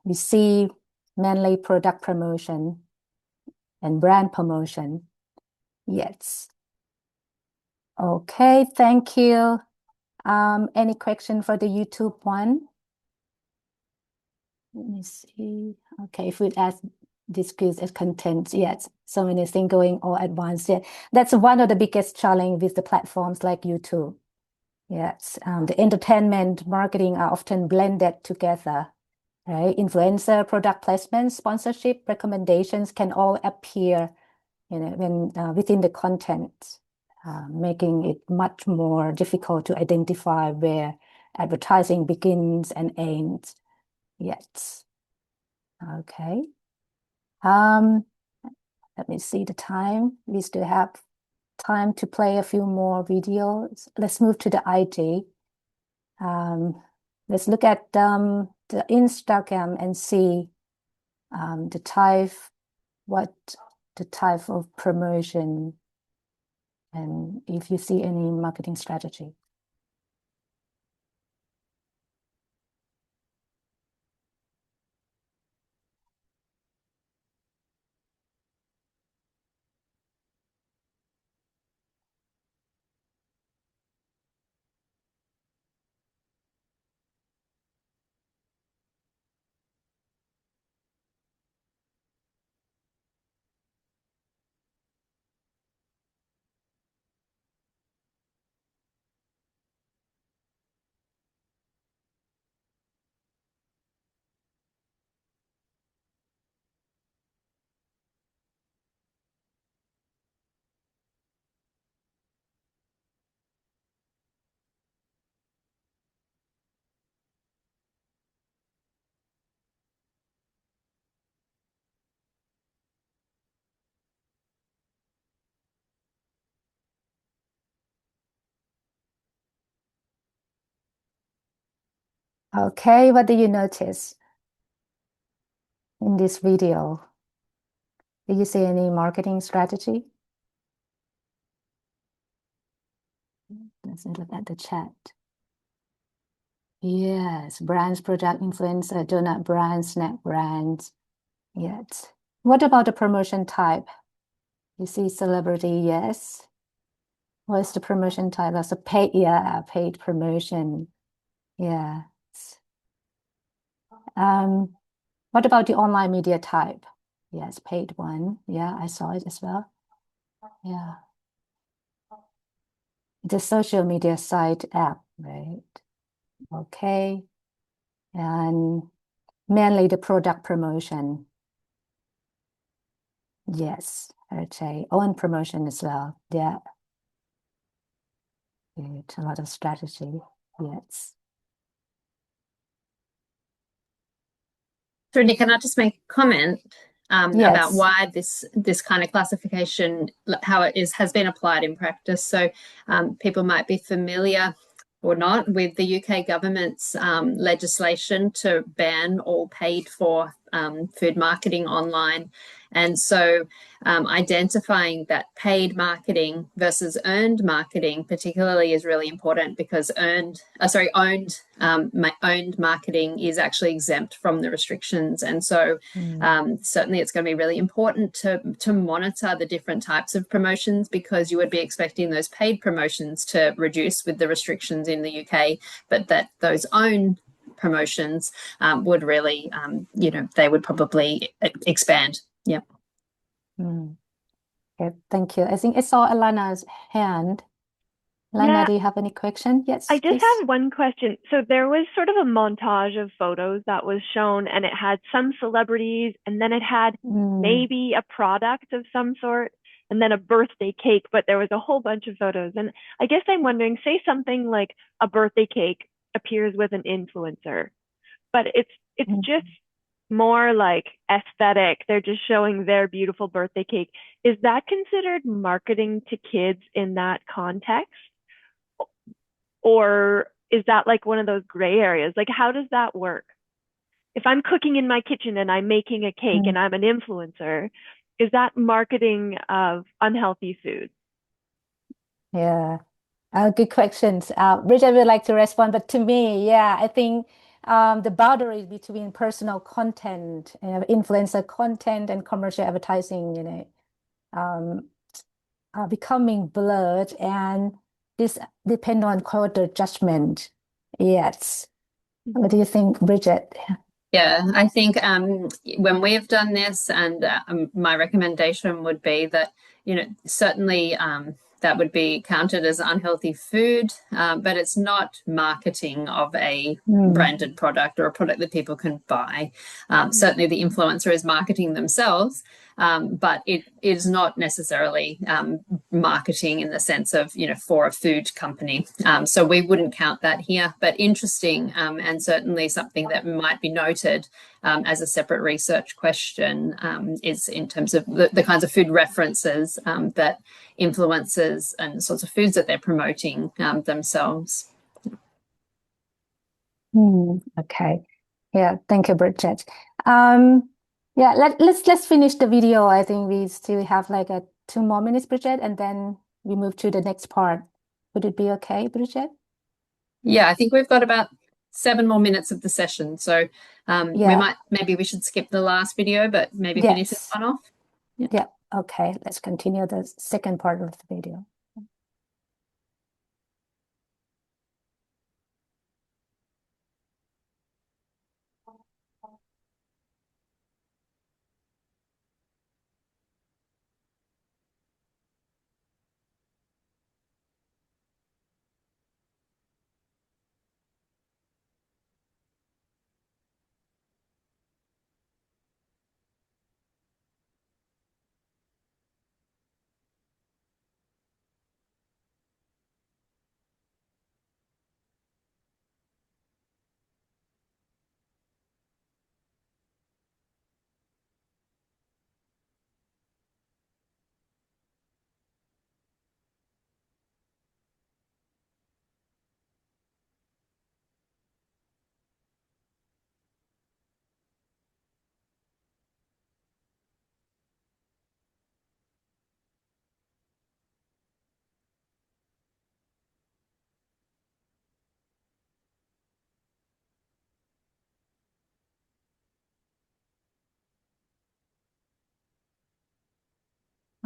We see mainly product promotion and brand promotion. Yes. Okay, thank you. Any question for the YouTube one? Let me see. Okay, food ads, discuss as content. Yes, so many things going all at once. Yeah, that's one of the biggest challenge with the platforms like YouTube. Yes, the entertainment marketing are often blended together, right? Influencer, product placement, sponsorship, recommendations can all appear, when within the content, making it much more difficult to identify where advertising begins and ends. Yes. Okay. Let me see the time. We still have time to play a few more videos. Let's move to the IG. Let's look at the Instagram and see the type of promotion and if you see any marketing strategy. Okay, what do you notice in this video? Do you see any marketing strategy? Let's look at the chat. Yes, brands, product, influencer, donut brands, snack brands. Yes. What about the promotion type? You see celebrity, yes. What's the promotion type? That's a paid, yeah, paid promotion. Yeah. What about the online media type? Yes, paid one. Yeah, I saw it as well. Yeah. The social media site app, right? Okay. And mainly the product promotion. Yes, okay. Own promotion as well. Yeah. Good. A lot of strategy. Yes. Trudy, can I just make a comment about Yes. why this kind of classification, how it has been applied in practice? So people might be familiar or not with the UK government's legislation to ban all paid for food marketing online. And so identifying that paid marketing versus earned marketing particularly is really important, because owned marketing is actually exempt from the restrictions. And so certainly it's going to be really important to monitor the different types of promotions, because you would be expecting those paid promotions to reduce with the restrictions in the UK, but that those own promotions would really, they would probably expand. Yeah. Okay, thank you. I think I saw Alana's hand. Alana, Yeah. do you have any question? Yes, I just please. have one question. So there was sort of a montage of photos that was shown, and it had some celebrities, and then it had maybe a product of some sort, and then a birthday cake, but there was a whole bunch of photos. And I guess I'm wondering, say something like a birthday cake appears with an influencer, but it's just more like aesthetic. They're just showing their beautiful birthday cake. Is that considered marketing to kids in that context? Or is that like one of those gray areas? Like, how does that work? If I'm cooking in my kitchen and I'm making a cake and I'm an influencer, is that marketing of unhealthy food? Yeah. Good questions. Bridget would like to respond, but to me, yeah, I think the boundary between personal content, influencer content and commercial advertising, are becoming blurred, and this depend on quarter judgment. Yes. What do you think, Bridget? Yeah, I think when we've done this, and my recommendation would be that, certainly that would be counted as unhealthy food, but it's not marketing of a branded product or a product that people can buy. Certainly the influencer is marketing themselves, but it is not necessarily marketing in the sense of, for a food company. So we wouldn't count that here, but interesting, and certainly something that might be noted as a separate research question is in terms of the kinds of food references that influencers and sorts of foods that they're promoting themselves. Okay. Yeah, thank you, Bridget. Yeah, let's finish the video. I think we still have like 2 more minutes, Bridget, and then we move to the next part. Would it be okay, Bridget? Yeah, I think we've got about 7 more minutes of the session. So maybe we should skip the last video, but maybe finish this one off. Yeah. Okay, let's continue the second part of the video.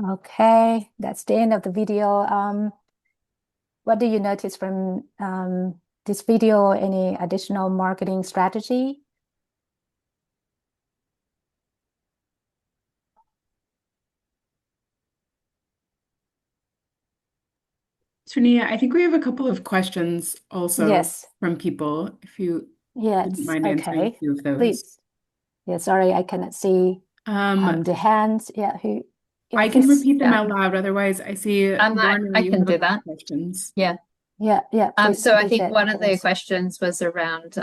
Okay, that's the end of the video. What do you notice from this video? Any additional marketing strategy? Sonia, I think we have a couple of questions also Yes. from people, if you wouldn't Yes. mind answering a Okay. few of those. Please. Yeah, sorry, I cannot see the hands. Yeah, who? Yeah, I can please. repeat them out loud. Otherwise, I see Lorna, I you can have a do couple that. questions. Yeah. Yeah, please, So I think Bridget, one of the questions was around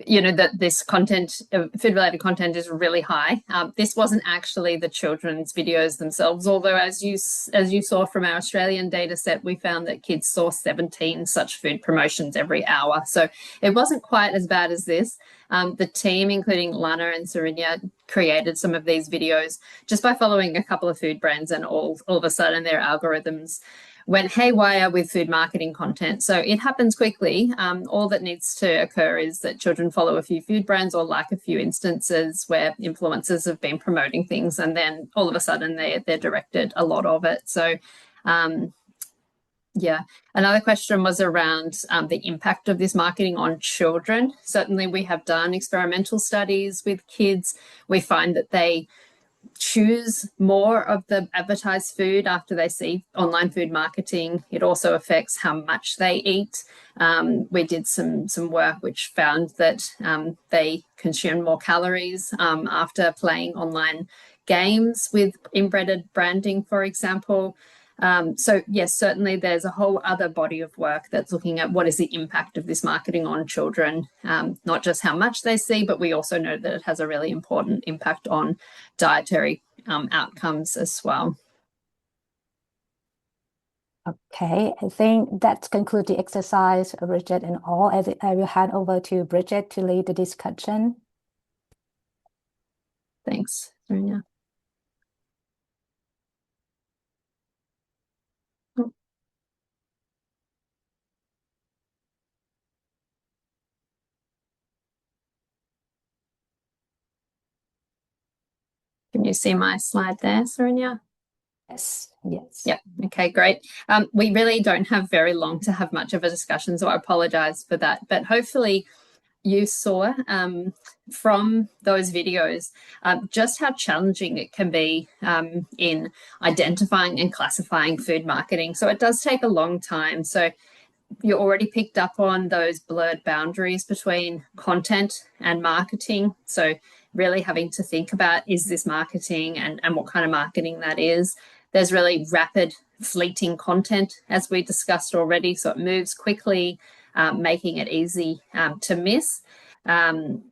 you know, that this content, food related content is really high. This wasn't actually the children's videos themselves, although as you saw from our Australian data set, we found that kids saw 17 such food promotions every hour. So it wasn't quite as bad as this. The team, including Lana and Sarinya, created some of these videos just by following a couple of food brands, and all of a sudden their algorithms went haywire with food marketing content. So it happens quickly. All that needs to occur is that children follow a few food brands or like a few instances where influencers have been promoting things, and then all of a sudden they're directed a lot of it. So yeah, another question was around the impact of this marketing on children. Certainly we have done experimental studies with kids. We find that they choose more of the advertised food after they see online food marketing. It also affects how much they eat. We did some work which found that they consume more calories after playing online games with embedded branding, for example. So yes, certainly there's a whole other body of work that's looking at what is the impact of this marketing on children, not just how much they see, but we also know that it has a really important impact on dietary outcomes as well. Okay, I think that concludes the exercise, Bridget and all. I will hand over to Bridget to lead the discussion. Thanks, Serena. Can you see my slide there, Serena? Yes, yes. Yeah, okay, great. We really don't have very long to have much of a discussion, so I apologize for that. But hopefully you saw from those videos just how challenging it can be in identifying and classifying food marketing. So it does take a long time. So you already picked up on those blurred boundaries between content and marketing. So really having to think about, is this marketing, and what kind of marketing that is. There's really rapid, fleeting content, as we discussed already. So it moves quickly, making it easy to miss. And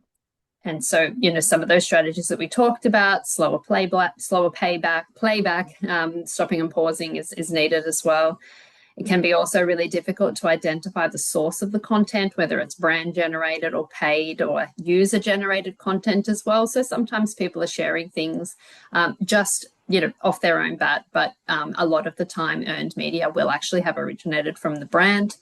so, you know, some of those strategies that we talked about, slower playback, stopping and pausing is needed as well. It can be also really difficult to identify the source of the content, whether it's brand generated or paid or user generated content as well. So sometimes people are sharing things just, you know, off their own bat, but a lot of the time earned media will actually have originated from the brand.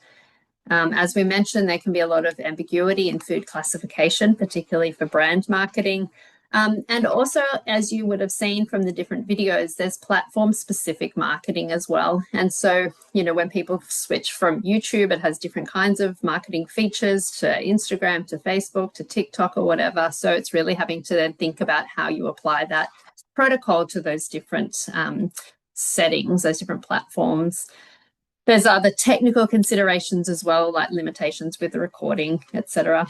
As we mentioned, there can be a lot of ambiguity in food classification, particularly for brand marketing. And also, as you would have seen from the different videos, there's platform-specific marketing as well. And so, you know, when people switch from YouTube, it has different kinds of marketing features, to Instagram, to Facebook, to TikTok, or whatever. So it's really having to then think about how you apply that protocol to those different settings, those different platforms. There's other technical considerations as well, like limitations with the recording, etc.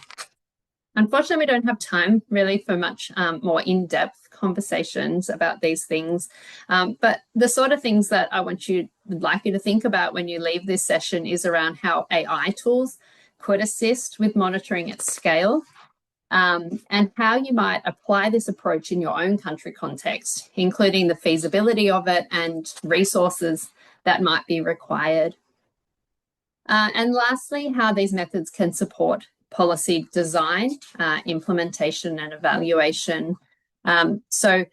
Unfortunately, we don't have time really for much more in-depth conversations about these things. But the sort of things that I would like you to think about when you leave this session is around how AI tools could assist with monitoring at scale, and how you might apply this approach in your own country context, including the feasibility of it and resources that might be required. And lastly, how these methods can support policy design, implementation, and evaluation. So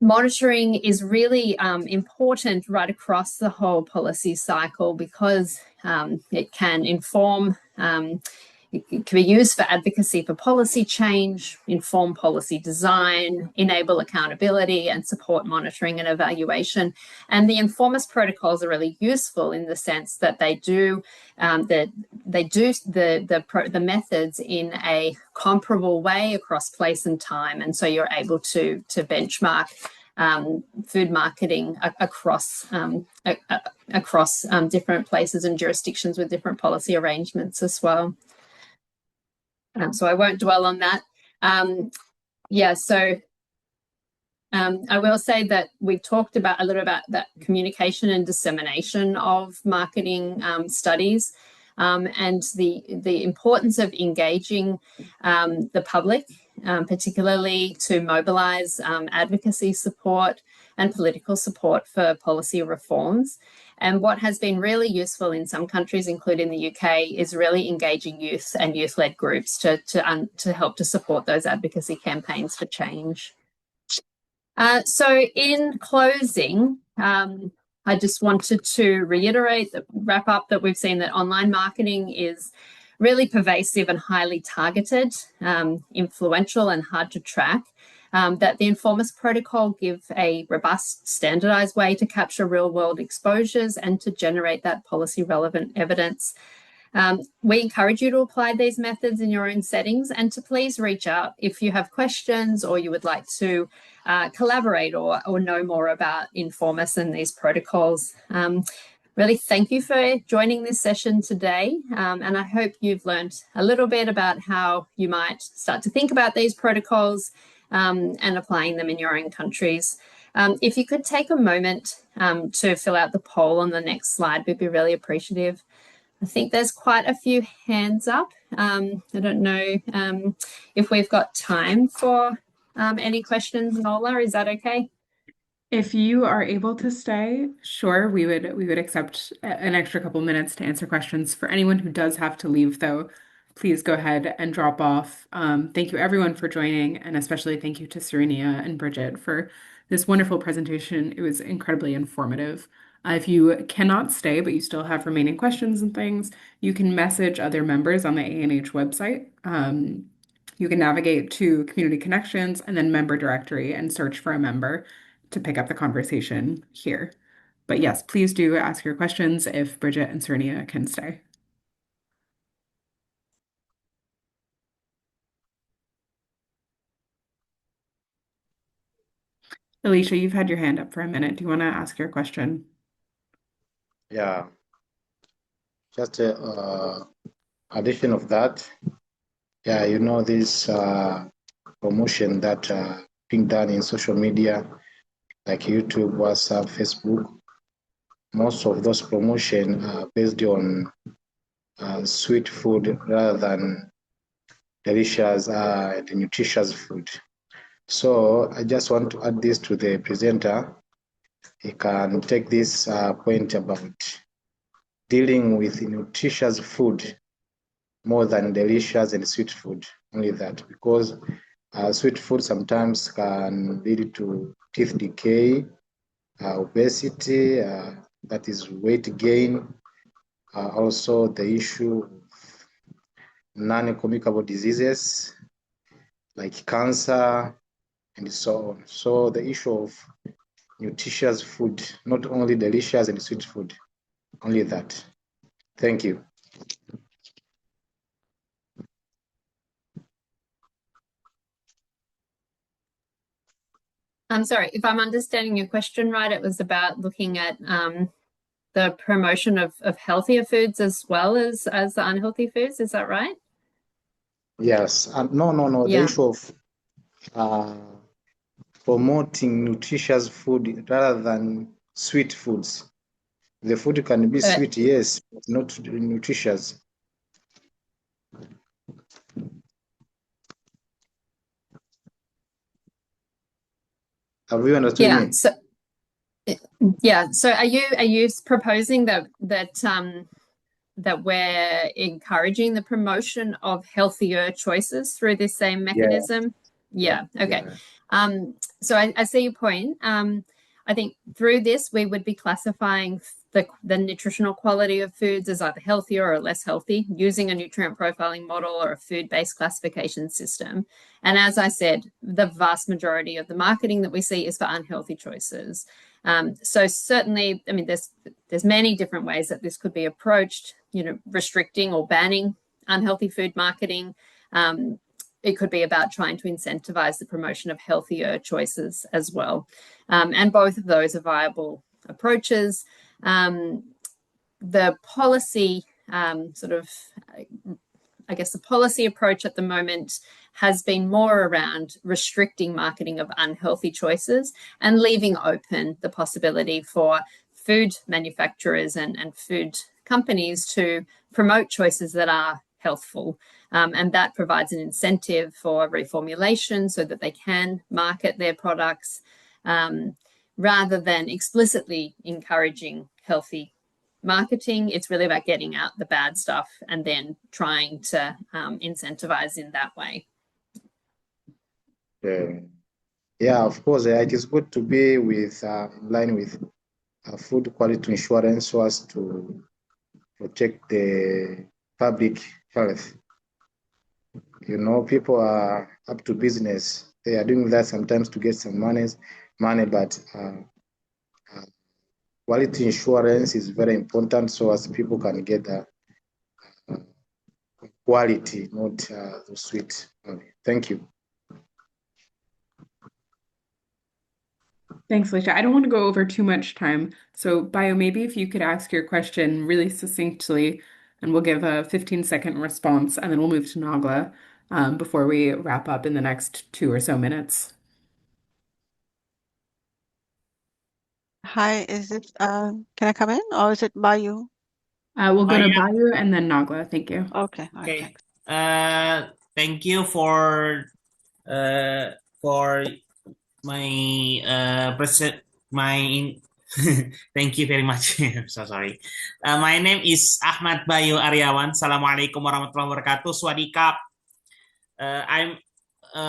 monitoring is really important right across the whole policy cycle, because it can inform, it can be used for advocacy for policy change, inform policy design, enable accountability, and support monitoring and evaluation. And the INFORMAS protocols are really useful in the sense that they do the methods in a comparable way across place and time, and so you're able to benchmark food marketing across different places and jurisdictions with different policy arrangements as well. So I won't dwell on that. I will say that we've talked a little about that communication and dissemination of marketing studies, and the importance of engaging the public, particularly to mobilize advocacy support and political support for policy reforms. And what has been really useful in some countries, including the UK, is really engaging youth and youth-led groups to help to support those advocacy campaigns for change. So in closing, I just wanted to wrap up that we've seen that online marketing is really pervasive and highly targeted, influential and hard to track, that the INFORMAS protocol give a robust, standardized way to capture real-world exposures and to generate that policy-relevant evidence. We encourage you to apply these methods in your own settings and to please reach out if you have questions or you would like to collaborate or know more about INFORMAS and these protocols. Really thank you for joining this session today, and I hope you've learned a little bit about how you might start to think about these protocols and applying them in your own countries. If you could take a moment to fill out the poll on the next slide, we'd be really appreciative. I think there's quite a few hands up. I don't know if we've got time for any questions, Nola. Is that okay? If you are able to stay, sure, we would accept an extra couple minutes to answer questions. For anyone who does have to leave, though, please go ahead and drop off. Thank you everyone for joining, and especially thank you to Serenia and Bridget for this wonderful presentation. It was incredibly informative. If you cannot stay, but you still have remaining questions and things, you can message other members on the ANH website. You can navigate to Community Connections and then Member Directory and search for a member to pick up the conversation here. But yes, please do ask your questions if Bridget and Serenia can stay. Alicia, you've had your hand up for a minute. Do you want to ask your question? Yeah, just a addition of that. Yeah, you know, this promotion that being done in social media, like YouTube, WhatsApp, Facebook, most of those promotion are based on sweet food rather than delicious and nutritious food. So I just want to add this to the presenter. He can take this point about dealing with nutritious food more than delicious and sweet food, only that, because sweet food sometimes can lead to teeth decay, obesity, that is weight gain, also the issue of non-communicable diseases like cancer and so on. So the issue of nutritious food, not only delicious and sweet food, only that. Thank you. I'm sorry, if I'm understanding your question right, it was about looking at the promotion of healthier foods as well as the unhealthy foods. Is that right? Yes. No. Yeah. The issue of promoting nutritious food rather than sweet foods. The food can be sweet, yes, but not nutritious. Have you understood me? So are you proposing that we're encouraging the promotion of healthier choices through this same mechanism? Yeah. Okay. Yeah. So I see your point. I think through this we would be classifying the nutritional quality of foods as either healthier or less healthy using a nutrient profiling model or a food-based classification system. And as I said, the vast majority of the marketing that we see is for unhealthy choices. So certainly, I mean, there's many different ways that this could be approached, you know, restricting or banning unhealthy food marketing, it could be about trying to incentivize the promotion of healthier choices as well. And both of those are viable approaches. The policy I guess the policy approach at the moment has been more around restricting marketing of unhealthy choices and leaving open the possibility for food manufacturers and food companies to promote choices that are healthful. And that provides an incentive for reformulation so that they can market their products rather than explicitly encouraging healthy marketing. It's really about getting out the bad stuff and then trying to incentivize in that way. Yeah, of course, it is good to be with in line with food quality insurance so as to protect the public health. You know, people are up to business. They are doing that sometimes to get some money, but quality insurance is very important so as people can get quality, not the sweet. Thank you. Thanks, Alicia. I don't want to go over too much time. So, Bio, maybe if you could ask your question really succinctly, and we'll give a 15-second response, and then we'll move to Nagla before we wrap up in the next 2 or so minutes. Hi, is it, can I come in or is it Bayu? We'll go to Yeah. Bayu and then Nagla. Thank you. Okay. Okay. Thank you for my thank you very much. I'm so sorry. My name is Ahmad Bayu Aryawan. Assalamualaikum warahmatullahi wabarakatuh. Swadikap. I'm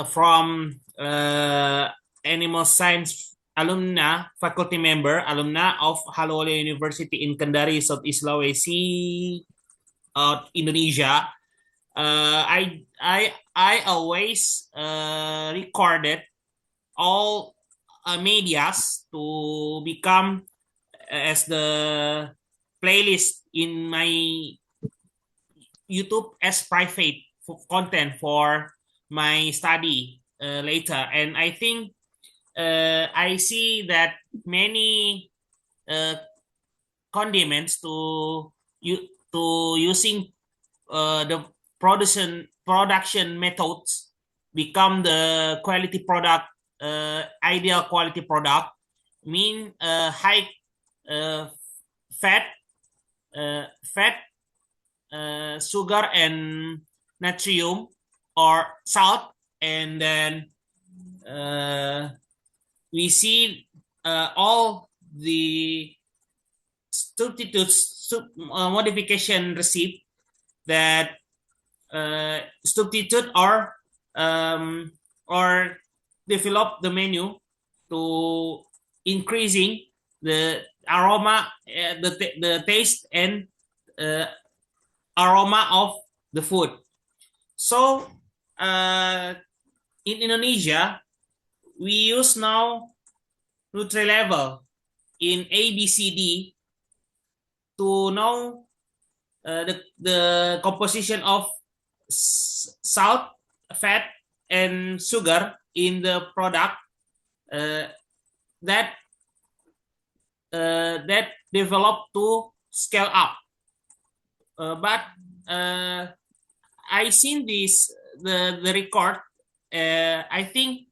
from Animal Science alumna, faculty member, alumna of Haloluya University in Kendari, Southeast Sulawesi, Indonesia. I always recorded all medias to become as the playlist in my YouTube as private content for my study later. And I think I see that many condiments to using the production methods become the quality product, ideal quality product, mean high fat, sugar and natrium or salt, and then we see all the substitutes modification receipt that substitute or develop the menu to increasing the aroma, the taste and aroma of the food. So in Indonesia, we use now Nutri-Level in ABCD to know the composition of salt, fat, and sugar in the product that develop to scale up. But I seen this the record. I think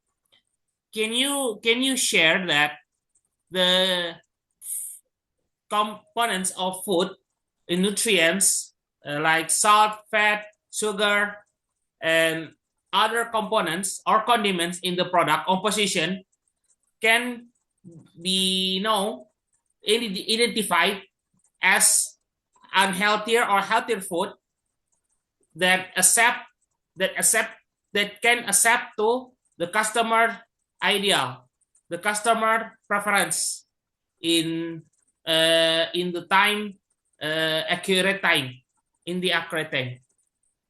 can you share that the components of food and nutrients like salt, fat, sugar, and other components or condiments in the product composition can be identified as unhealthier or healthier food that can accept to the customer ideal, the customer preference in the time accurate time.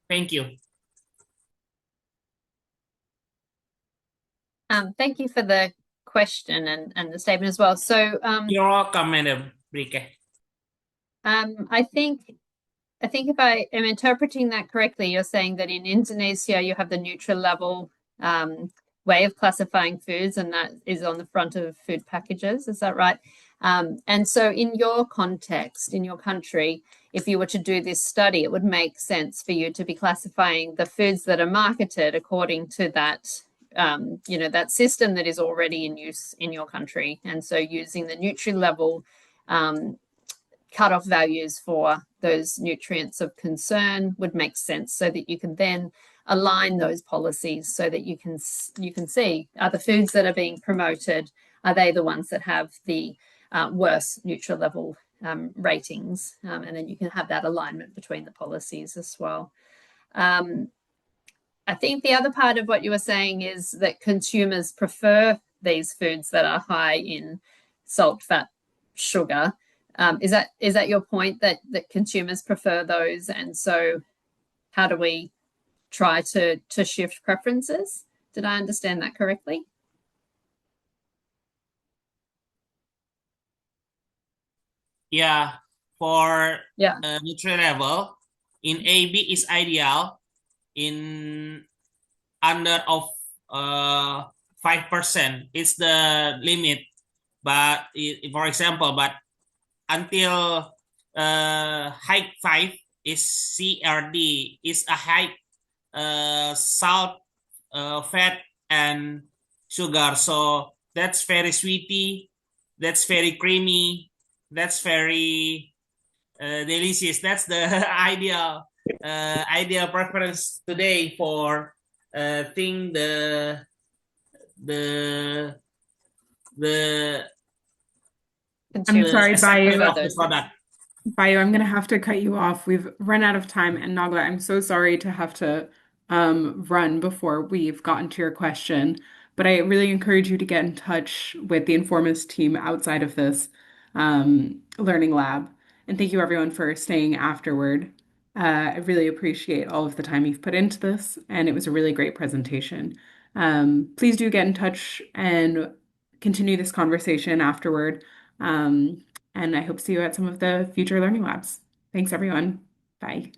Thank you. Thank you for the question and the statement as well. So you're welcome, Madam Brike. I think I think if I am interpreting that correctly, you're saying that in Indonesia you have the neutral level way of classifying foods, and that is on the front of food packages. Is that right? And so in your context, in your country, if you were to do this study, it would make sense for you to be classifying the foods that are marketed according to that, that system that is already in use in your country. And so using the nutrient level cutoff values for those nutrients of concern would make sense, so that you can then align those policies so that you can see, are the foods that are being promoted, are they the ones that have the worse neutral level ratings, and then you can have that alignment between the policies as well. I think the other part of what you were saying is that consumers prefer these foods that are high in salt, fat, sugar. Is that your point, that consumers prefer those, and so how do we try to shift preferences? Did I understand that correctly? Yeah, for nutrient level in AB is ideal. In under of 5% is the limit, but for example, but until height 5 is CRD, is a high salt, fat, and sugar. So that's very sweety, that's very creamy, that's very delicious. That's the ideal preference today for thing the I'm sorry, Bayu. of the product. Bayu, I'm going to have to cut you off. We've run out of time. And Nagla, I'm so sorry to have to run before we've gotten to your question. But I really encourage you to get in touch with the INFORMAS team outside of this learning lab. And thank you, everyone, for staying afterward. I really appreciate all of the time you've put into this, and it was a really great presentation. Please do get in touch and continue this conversation afterward. And I hope to see you at some of the future learning labs. Thanks, everyone. Bye.